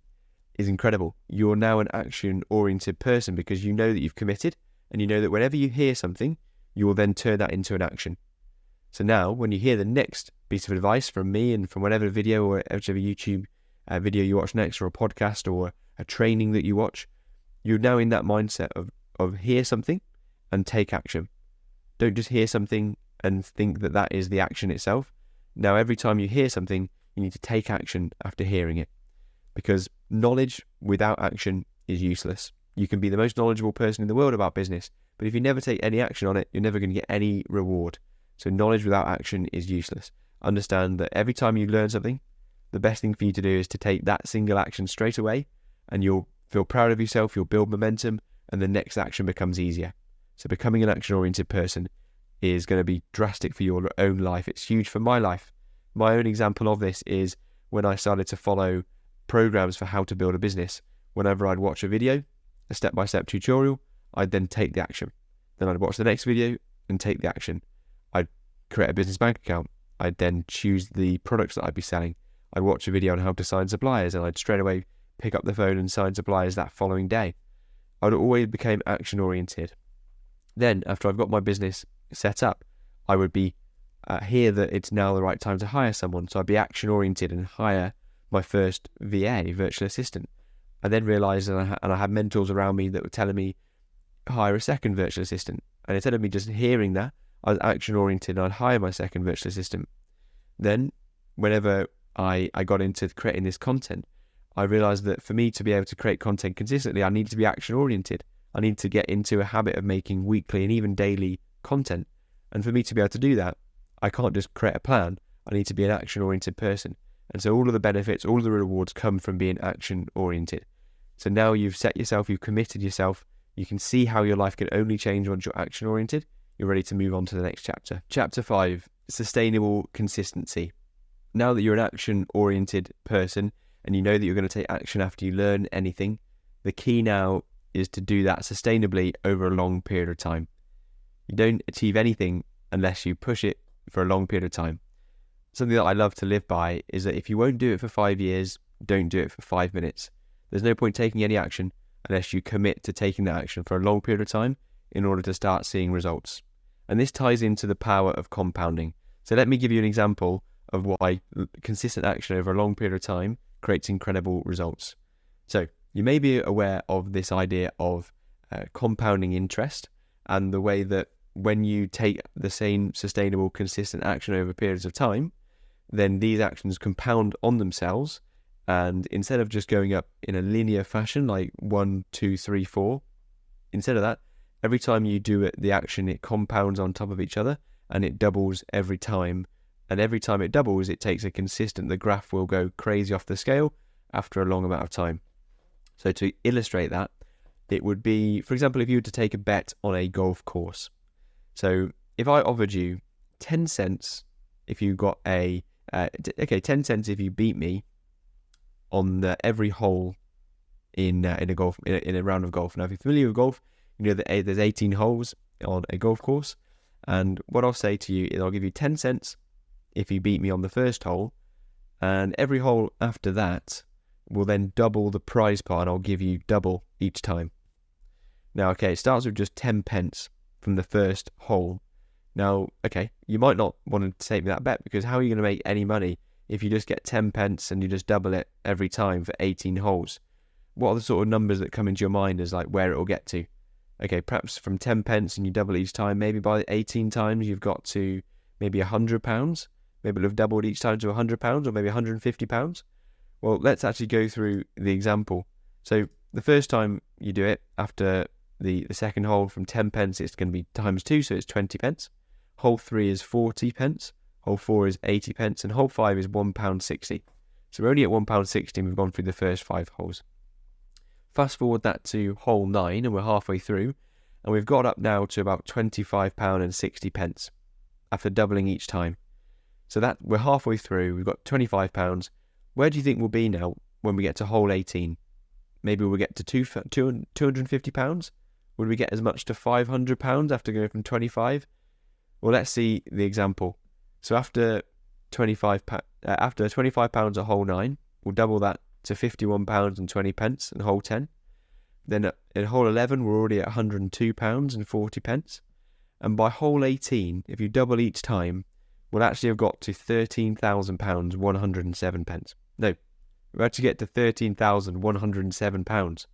is incredible. You're now an action-oriented person because you know that you've committed, and you know that whenever you hear something, you will then turn that into an action. So now, when you hear the next piece of advice from me and from whatever video or whichever YouTube video you watch next, or a podcast or a training that you watch, you're now in that mindset of hear something and take action. Don't just hear something and think that that is the action itself. Now, every time you hear something, you need to take action after hearing it, because knowledge without action is useless. You can be the most knowledgeable person in the world about business, but if you never take any action on it, you're never going to get any reward. So knowledge without action is useless. Understand that every time you learn something, the best thing for you to do is to take that single action straight away, and you'll feel proud of yourself, you'll build momentum, and the next action becomes easier. So becoming an action-oriented person is going to be drastic for your own life. It's huge for my life. My own example of this is when I started to follow programs for how to build a business. Whenever I'd watch a video, a step-by-step tutorial, I'd then take the action. Then I'd watch the next video and take the action. I'd create a business bank account. I'd then choose the products that I'd be selling. I'd watch a video on how to sign suppliers, and I'd straight away pick up the phone and sign suppliers that following day. I'd always become action-oriented. Then, after I've got my business set up, I would be hear that it's now the right time to hire someone. So I'd be action-oriented and hire my first VA, virtual assistant. I then realised, and I had mentors around me that were telling me, hire a second virtual assistant. And instead of me just hearing that, I was action-oriented and I'd hire my second virtual assistant. Then, whenever I got into creating this content, I realised that for me to be able to create content consistently, I needed to be action-oriented. I need to get into a habit of making weekly and even daily content. And for me to be able to do that, I can't just create a plan. I need to be an action-oriented person. And so all of the benefits, all of the rewards come from being action-oriented. So now you've set yourself, you've committed yourself, you can see how your life can only change once you're action-oriented. You're ready to move on to the next chapter. Chapter 5, sustainable consistency. Now that you're an action-oriented person and you know that you're going to take action after you learn anything, the key now is to do that sustainably over a long period of time. You don't achieve anything unless you push it for a long period of time. Something that I love to live by is that if you won't do it for 5 years, don't do it for 5 minutes. There's no point taking any action unless you commit to taking that action for a long period of time in order to start seeing results. And this ties into the power of compounding. So let me give you an example of why consistent action over a long period of time creates incredible results. So you may be aware of this idea of compounding interest, and the way that when you take the same sustainable, consistent action over periods of time, then these actions compound on themselves. And instead of just going up in a linear fashion, like 1, 2, 3, 4, instead of that, every time you do it, the action, it compounds on top of each other, and it doubles every time. And every time it doubles, it takes a consistent, the graph will go crazy off the scale after a long amount of time. So to illustrate that, it would be, for example, if you were to take a bet on a golf course. So if I offered you 10 cents if you got 10 cents if you beat me on every hole in a round of golf. Now, if you're familiar with golf, you know that there's 18 holes on a golf course. And what I'll say to you is I'll give you 10 cents if you beat me on the first hole, and every hole after that will then double the prize pot, and I'll give you double each time. Now, okay, it starts with just 10 pence from the first hole. Now, okay, you might not want to take me that bet, because how are you going to make any money if you just get 10 pence and you just double it every time for 18 holes? What are the sort of numbers that come into your mind as like where it will get to? Okay, perhaps from 10 pence and you double each time, maybe by 18 times you've got to maybe £100. Maybe it'll have doubled each time to £100, or maybe £150. Well, let's actually go through the example. So the first time you do it, after the second hole from 10 pence, it's going to be times 2, so it's 20 pence. Hole 3 is 40 pence. Hole 4 is 80 pence. And hole 5 is £1.60. So we're only at £1.60 and we've gone through the first 5 holes. Fast forward that to hole 9 and we're halfway through, and we've got up now to about £25.60 after doubling each time. So that we're halfway through, we've got £25. Where do you think we'll be now when we get to hole 18? Maybe we'll get to £250? Would we get as much to £500 after going from 25? Well, let's see the example. So after £25 at hole 9, we'll double that to £51.20 in hole 10. Then in hole 11, we're already at £102.40. And by hole 18, if you double each time, we'll actually have got to £13,107. No, we'll actually get to £13,107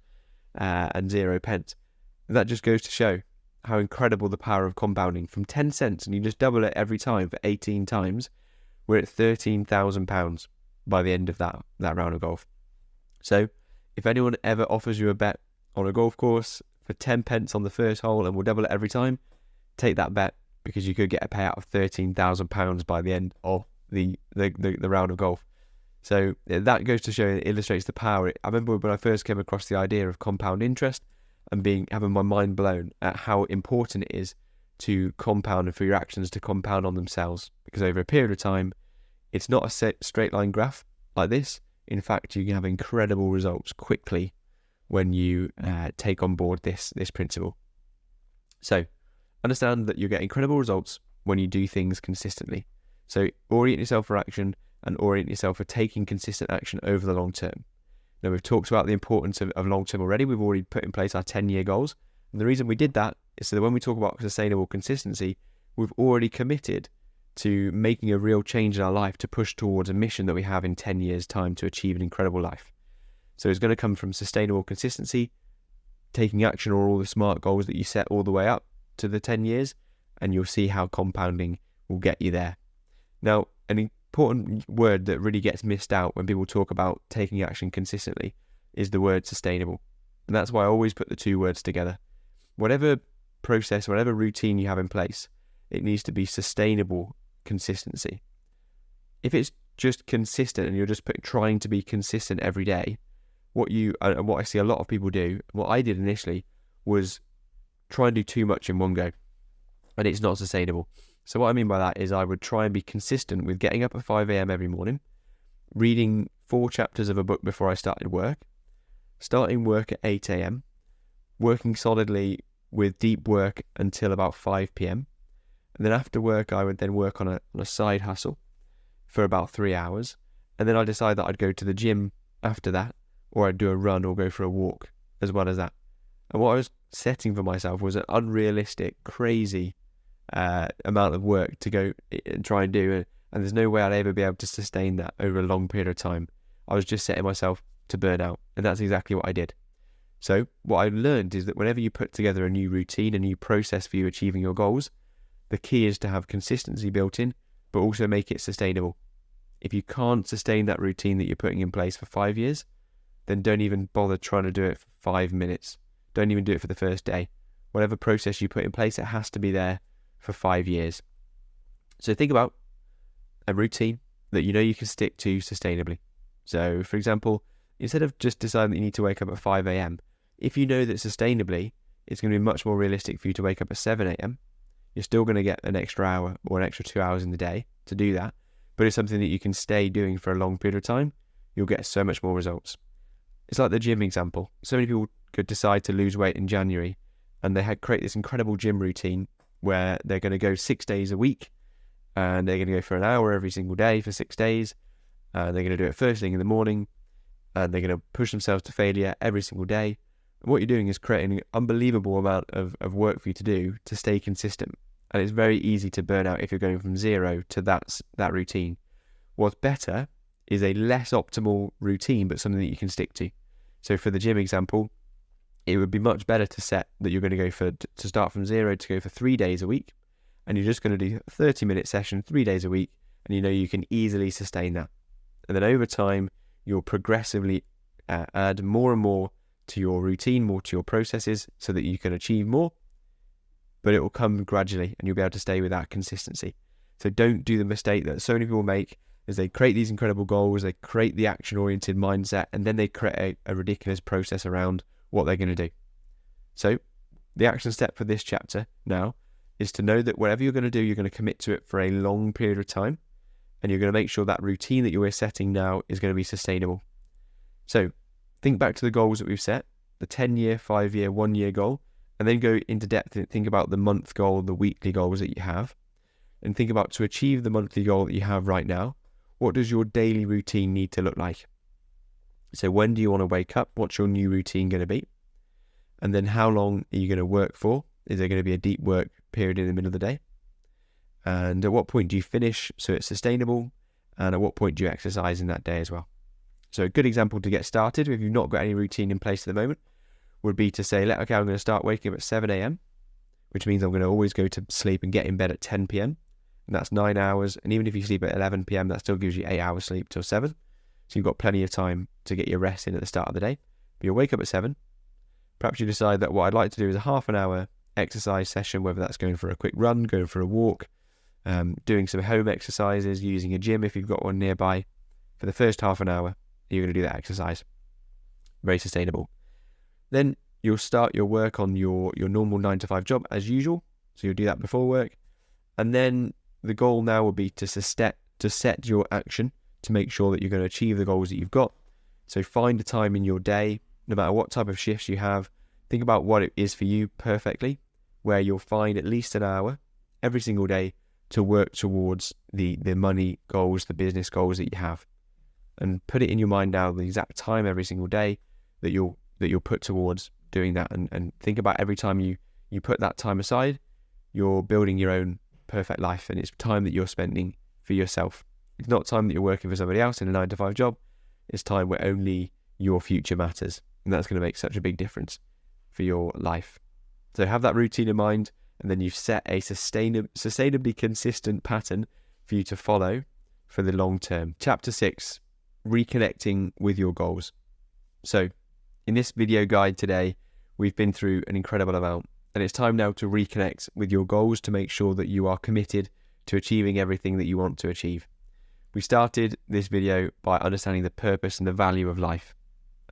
and 0 pence. That just goes to show how incredible the power of compounding. From 10 cents, and you just double it every time for 18 times, we're at £13,000 by the end of that round of golf. So if anyone ever offers you a bet on a golf course for 10 pence on the first hole and we'll double it every time, take that bet, because you could get a payout of £13,000 by the end of the round of golf. So that goes to show, it illustrates the power. I remember when I first came across the idea of compound interest and having my mind blown at how important it is to compound and for your actions to compound on themselves. Because over a period of time, it's not a straight line graph like this. In fact, you can have incredible results quickly when you take on board this principle. So understand that you get incredible results when you do things consistently. So orient yourself for action and orient yourself for taking consistent action over the long term. Now, we've talked about the importance of long term already. We've already put in place our 10-year goals. And the reason we did that is so that when we talk about sustainable consistency, we've already committed to making a real change in our life to push towards a mission that we have in 10 years' time to achieve an incredible life. So it's going to come from sustainable consistency, taking action on all the SMART goals that you set all the way up to the 10 years, and you'll see how compounding will get you there. Now, an important word that really gets missed out when people talk about taking action consistently is the word sustainable. And that's why I always put the two words together. Whatever process, whatever routine you have in place, it needs to be sustainable consistency. If it's just consistent and you're just trying to be consistent every day, what I see a lot of people do, what I did initially, was try and do too much in one go, and it's not sustainable. So what I mean by that is I would try and be consistent with getting up at 5 a.m. every morning, reading 4 chapters of a book before I started work, starting work at 8 a.m, working solidly with deep work until about 5 p.m, and then after work I would then work on a side hustle for about 3 hours, and then I decided that I'd go to the gym after that, or I'd do a run or go for a walk as well as that. And what I was setting for myself was an unrealistic, crazy amount of work to go and try and do, and there's no way I'd ever be able to sustain that over a long period of time. I was just setting myself to burn out, and that's exactly what I did. So what I learned is that whenever you put together a new routine, a new process for you achieving your goals, the key is to have consistency built in, but also make it sustainable. If you can't sustain that routine that you're putting in place for 5 years, then don't even bother trying to do it for 5 minutes. Don't even do it for the first day. Whatever process you put in place, it has to be there for 5 years. So think about a routine that you know you can stick to sustainably. So, for example, instead of just deciding that you need to wake up at 5 a.m., if you know that sustainably, it's going to be much more realistic for you to wake up at 7 a.m., you're still going to get an extra hour or an extra 2 hours in the day to do that, but it's something that you can stay doing for a long period of time. You'll get so much more results. It's like the gym example. So many people could decide to lose weight in January, and they create this incredible gym routine where they're going to go 6 days a week, and they're going to go for an hour every single day for 6 days. They're going to do it first thing in the morning, and they're going to push themselves to failure every single day. And what you're doing is creating an unbelievable amount of work for you to do to stay consistent. And it's very easy to burn out if you're going from zero to that routine. What's better is a less optimal routine, but something that you can stick to. So for the gym example, it would be much better to set that you're going to go to start from zero to go for 3 days a week. And you're just going to do a 30-minute session 3 days a week. And you know you can easily sustain that. And then over time, you'll progressively add more and more to your routine, more to your processes, so that you can achieve more. But it will come gradually, and you'll be able to stay with that consistency. So don't do the mistake that so many people make, is they create these incredible goals, they create the action-oriented mindset, and then they create a ridiculous process around what they're going to do. So the action step for this chapter now is to know that whatever you're going to do, you're going to commit to it for a long period of time, and you're going to make sure that routine that you're setting now is going to be sustainable. So think back to the goals that we've set, the 10-year, 5-year, 1-year goal, and then go into depth and think about the month goal, the weekly goals that you have, and think about, to achieve the monthly goal that you have right now, what does your daily routine need to look like? So when do you want to wake up? What's your new routine going to be? And then how long are you going to work for? Is there going to be a deep work period in the middle of the day? And at what point do you finish so it's sustainable? And at what point do you exercise in that day as well? So a good example to get started, if you've not got any routine in place at the moment, would be to say, okay, I'm going to start waking up at 7 a.m., which means I'm going to always go to sleep and get in bed at 10 p.m. And that's 9 hours. And even if you sleep at 11 p.m., that still gives you 8 hours sleep till 7. So you've got plenty of time to get your rest in at the start of the day. But you'll wake up at 7. Perhaps you decide that what I'd like to do is a half an hour exercise session, whether that's going for a quick run, going for a walk, doing some home exercises, using a gym if you've got one nearby. For the first half an hour, you're going to do that exercise. Very sustainable. Then you'll start your work on your normal 9-to-5 job as usual. So you'll do that before work. And then the goal now will be to set your action to make sure that you're going to achieve the goals that you've got. So find a time in your day, no matter what type of shifts you have, think about what it is for you perfectly, where you'll find at least an hour every single day to work towards the money goals, the business goals that you have. And put it in your mind now, the exact time every single day that you'll put towards doing that, and think about every time you put that time aside, you're building your own perfect life, and it's time that you're spending for yourself. It's not time that you're working for somebody else in a 9-to-5 job. It's time where only your future matters, and that's going to make such a big difference for your life. So have that routine in mind, and then you've set a sustainably consistent pattern for you to follow for the long term. Chapter 6, Reconnecting with your goals. So in this video guide today, we've been through an incredible amount, and it's time now to reconnect with your goals to make sure that you are committed to achieving everything that you want to achieve. We started this video by understanding the purpose and the value of life,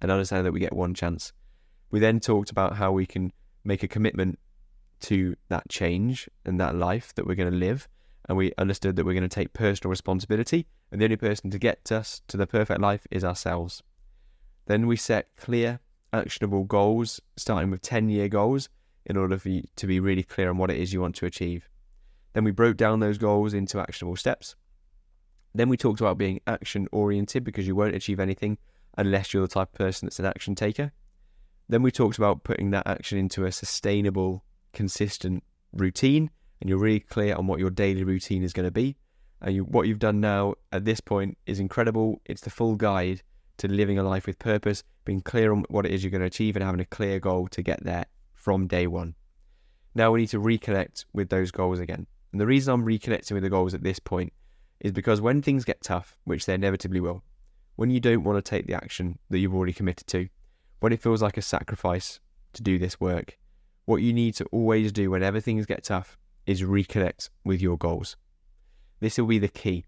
and understanding that we get one chance. We then talked about how we can make a commitment to that change and that life that we're going to live, and we understood that we're going to take personal responsibility, and the only person to get us to the perfect life is ourselves. Then we set clear, actionable goals, starting with 10-year goals, in order for you to be really clear on what it is you want to achieve. Then we broke down those goals into actionable steps. Then we talked about being action-oriented, because you won't achieve anything unless you're the type of person that's an action taker. Then we talked about putting that action into a sustainable, consistent routine, and you're really clear on what your daily routine is going to be. And what you've done now at this point is incredible. It's the full guide to living a life with purpose, being clear on what it is you're going to achieve and having a clear goal to get there from day one. Now we need to reconnect with those goals again. And the reason I'm reconnecting with the goals at this point is because when things get tough, which they inevitably will, when you don't want to take the action that you've already committed to, when it feels like a sacrifice to do this work, what you need to always do whenever things get tough is reconnect with your goals. This will be the key,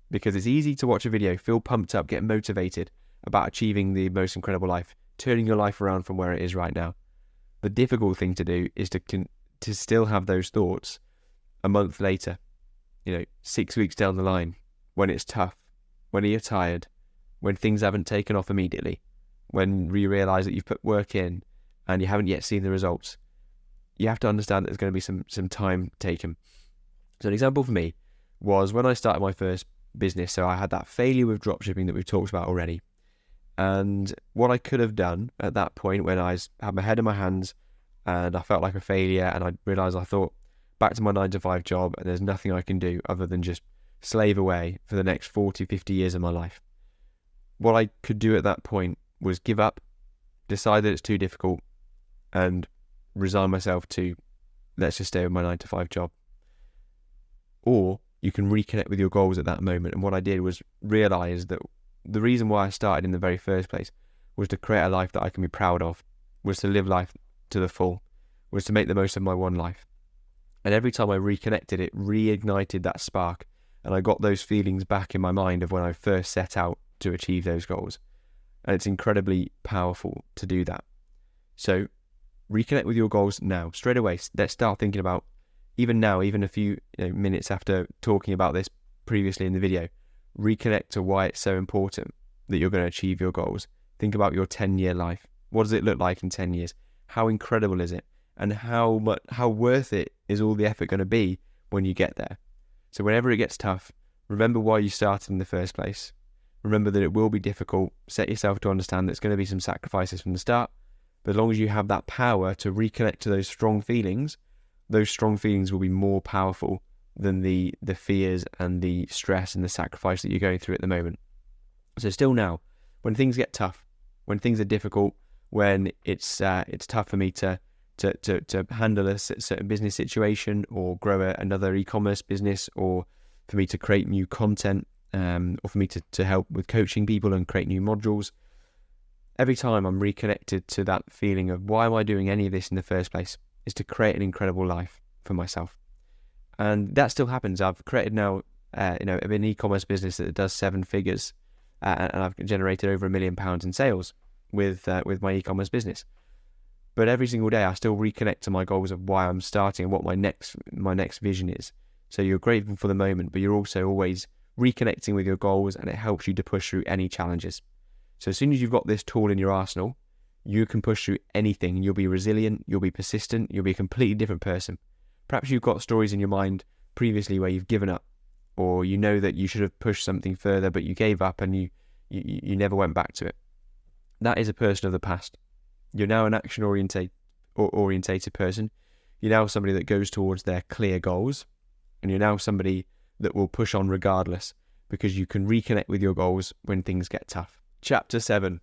because it's easy to watch a video, feel pumped up, get motivated about achieving the most incredible life, turning your life around from where it is right now. The difficult thing to do is to still have those thoughts a month later, 6 weeks down the line, when it's tough, when you're tired, when things haven't taken off immediately, when you realise that you've put work in and you haven't yet seen the results. You have to understand that there's going to be some time taken. So an example for me was when I started my first business. So I had that failure with dropshipping that we've talked about already. And what I could have done at that point, when I had my head in my hands and I felt like a failure, and I realised, I thought back to my 9-to-5 job, and there's nothing I can do other than just slave away for the next 40, 50 years of my life. What I could do at that point was give up, decide that it's too difficult, and resign myself to, let's just stay with my 9-to-5 job. Or you can reconnect with your goals at that moment. And what I did was realise that the reason why I started in the very first place was to create a life that I can be proud of, was to live life to the full, was to make the most of my one life. And every time I reconnected, it reignited that spark, and I got those feelings back in my mind of when I first set out to achieve those goals. And it's incredibly powerful to do that. So reconnect with your goals now, straight away. Let's start thinking about, even now, even a few minutes after talking about this previously in the video, reconnect to why it's so important that you're going to achieve your goals. Think about your 10-year life. What does it look like in 10 years? How incredible is it? And how worth it is all the effort going to be when you get there? So whenever it gets tough, remember why you started in the first place. Remember that it will be difficult. Set yourself to understand there's going to be some sacrifices from the start. But as long as you have that power to reconnect to those strong feelings will be more powerful than the fears and the stress and the sacrifice that you're going through at the moment. So still now, when things get tough, when things are difficult, when it's tough for me to handle a certain business situation, or grow another e-commerce business, or for me to create new content, or for me to help with coaching people and create new modules, every time I'm reconnected to that feeling of why am I doing any of this in the first place, is to create an incredible life for myself. And that still happens. I've created now an e-commerce business that does 7 figures, and I've generated over £1 million in sales with my e-commerce business. But every single day I still reconnect to my goals of why I'm starting and what my next vision is. So you're grateful for the moment, but you're also always reconnecting with your goals, and it helps you to push through any challenges. So as soon as you've got this tool in your arsenal, you can push through anything. You'll be resilient, you'll be persistent, you'll be a completely different person. Perhaps you've got stories in your mind previously where you've given up, or you know that you should have pushed something further, but you gave up and you never went back to it. That is a person of the past. You're now an action-orientated person. You're now somebody that goes towards their clear goals, and you're now somebody that will push on regardless, because you can reconnect with your goals when things get tough. Chapter 7,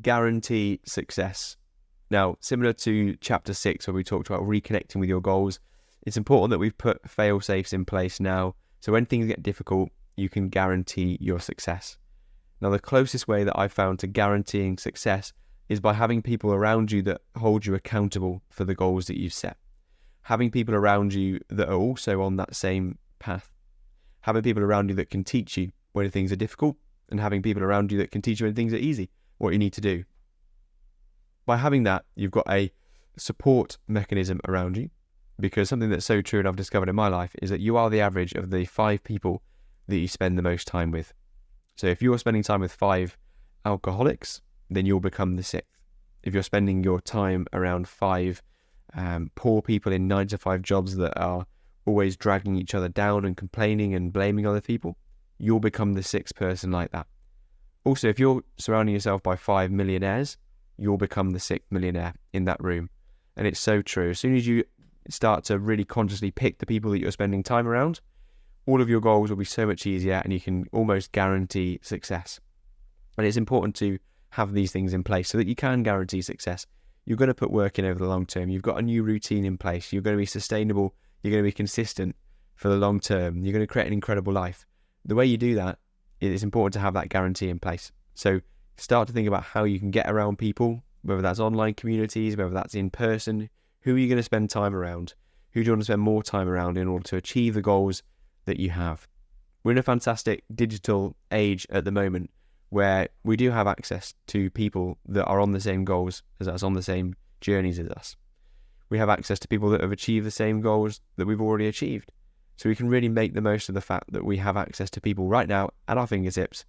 guarantee success. Now, similar to Chapter 6, where we talked about reconnecting with your goals, it's important that we've put fail-safes in place now, so when things get difficult, you can guarantee your success. Now, the closest way that I've found to guaranteeing success is by having people around you that hold you accountable for the goals that you've set. Having people around you that are also on that same path. Having people around you that can teach you when things are difficult, and having people around you that can teach you when things are easy, what you need to do. By having that, you've got a support mechanism around you, because something that's so true, and I've discovered in my life, is that you are the average of the 5 people that you spend the most time with. So if you're spending time with 5 alcoholics, then you'll become the 6th. If you're spending your time around 5 poor people in 9-to-5 jobs that are always dragging each other down and complaining and blaming other people, you'll become the 6th person like that. Also, if you're surrounding yourself by 5 millionaires, you'll become the 6th millionaire in that room. And it's so true. As soon as you start to really consciously pick the people that you're spending time around, all of your goals will be so much easier and you can almost guarantee success. And it's important to have these things in place so that you can guarantee success. You're going to put work in over the long term. You've got a new routine in place. You're going to be sustainable. You're going to be consistent for the long term. You're going to create an incredible life. The way you do that, it's important to have that guarantee in place. So start to think about how you can get around people, whether that's online communities, whether that's in person. Who are you going to spend time around? Who do you want to spend more time around in order to achieve the goals that you have? We're in a fantastic digital age at the moment where we do have access to people that are on the same goals as us, on the same journeys as us. We have access to people that have achieved the same goals that we've already achieved. So we can really make the most of the fact that we have access to people right now at our fingertips,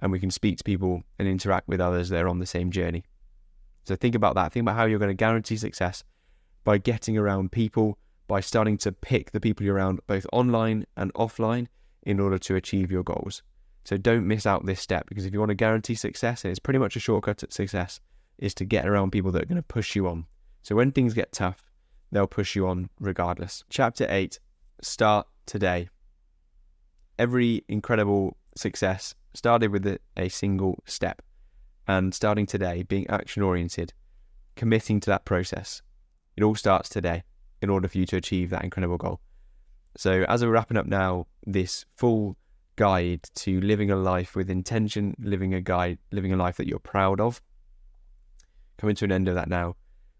and we can speak to people and interact with others that are on the same journey. So think about that. Think about how you're going to guarantee success by getting around people, by starting to pick the people you're around both online and offline in order to achieve your goals. So don't miss out this step, because if you want to guarantee success, and it's pretty much a shortcut to success, is to get around people that are going to push you on. So when things get tough, they'll push you on regardless. Chapter 8, start today. Every incredible success started with a single step, and starting today, being action oriented, committing to that process. It all starts today in order for you to achieve that incredible goal. So as we're wrapping up now, this full guide to living a life with intention, living a life that you're proud of, coming to an end of that now,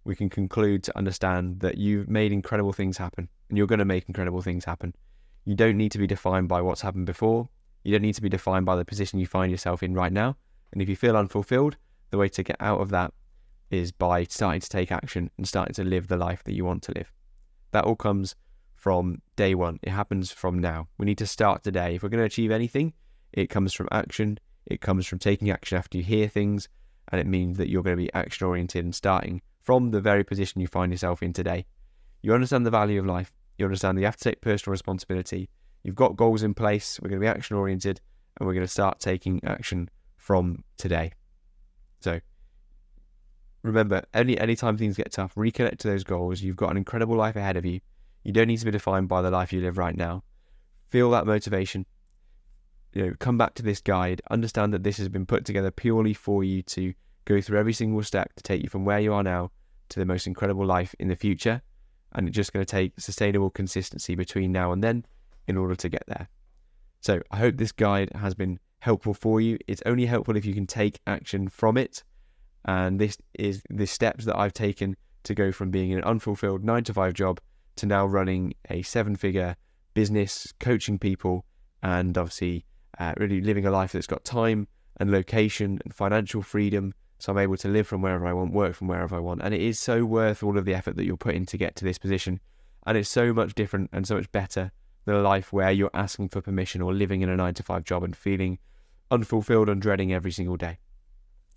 we can conclude to understand that you've made incredible things happen, and you're going to make incredible things happen. You don't need to be defined by what's happened before. You don't need to be defined by the position you find yourself in right now. And if you feel unfulfilled, the way to get out of that is by starting to take action and starting to live the life that you want to live. That all comes from day one. It happens from now. We need to start today. If we're going to achieve anything, it comes from action. It comes from taking action after you hear things. And it means that you're going to be action oriented and starting from the very position you find yourself in today. You understand the value of life. You understand that you have to take personal responsibility. You've got goals in place. We're going to be action oriented, and we're going to start taking action from today. So remember, anytime things get tough, reconnect to those goals. You've got an incredible life ahead of you. You don't need to be defined by the life you live right now. Feel that motivation. Come back to this guide. Understand that this has been put together purely for you to go through every single step to take you from where you are now to the most incredible life in the future. And it's just going to take sustainable consistency between now and then in order to get there. So I hope this guide has been helpful for you. It's only helpful if you can take action from it. And this is the steps that I've taken to go from being in an unfulfilled 9-to-5 job to now running a 7-figure business, coaching people, and obviously really living a life that's got time and location and financial freedom. So I'm able to live from wherever I want, work from wherever I want. And it is so worth all of the effort that you're putting to get to this position. And it's so much different and so much better than a life where you're asking for permission or living in a 9-to-5 job and feeling unfulfilled and dreading every single day.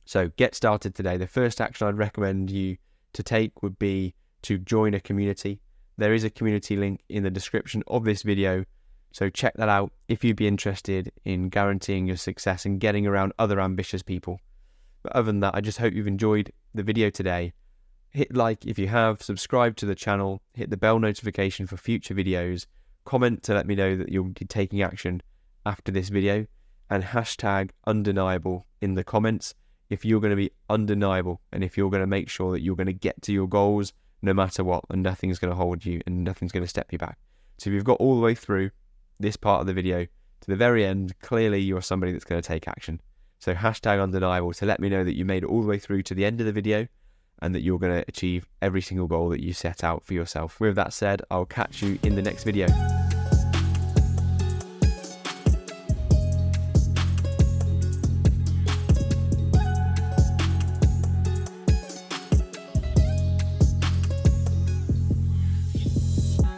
So get started today. The first action I'd recommend you to take would be to join a community. There is a community link in the description of this video. So check that out if you'd be interested in guaranteeing your success and getting around other ambitious people. But other than that, I just hope you've enjoyed the video today. Hit like if you have, subscribe to the channel, hit the bell notification for future videos, comment to let me know that you'll be taking action after this video, and hashtag undeniable in the comments if you're going to be undeniable and if you're going to make sure that you're going to get to your goals no matter what, and nothing's going to hold you and nothing's going to step you back. So if you've got all the way through this part of the video to the very end, clearly you're somebody that's going to take action. So hashtag undeniable to let me know that you made it all the way through to the end of the video and that you're going to achieve every single goal that you set out for yourself. With that said, I'll catch you in the next video.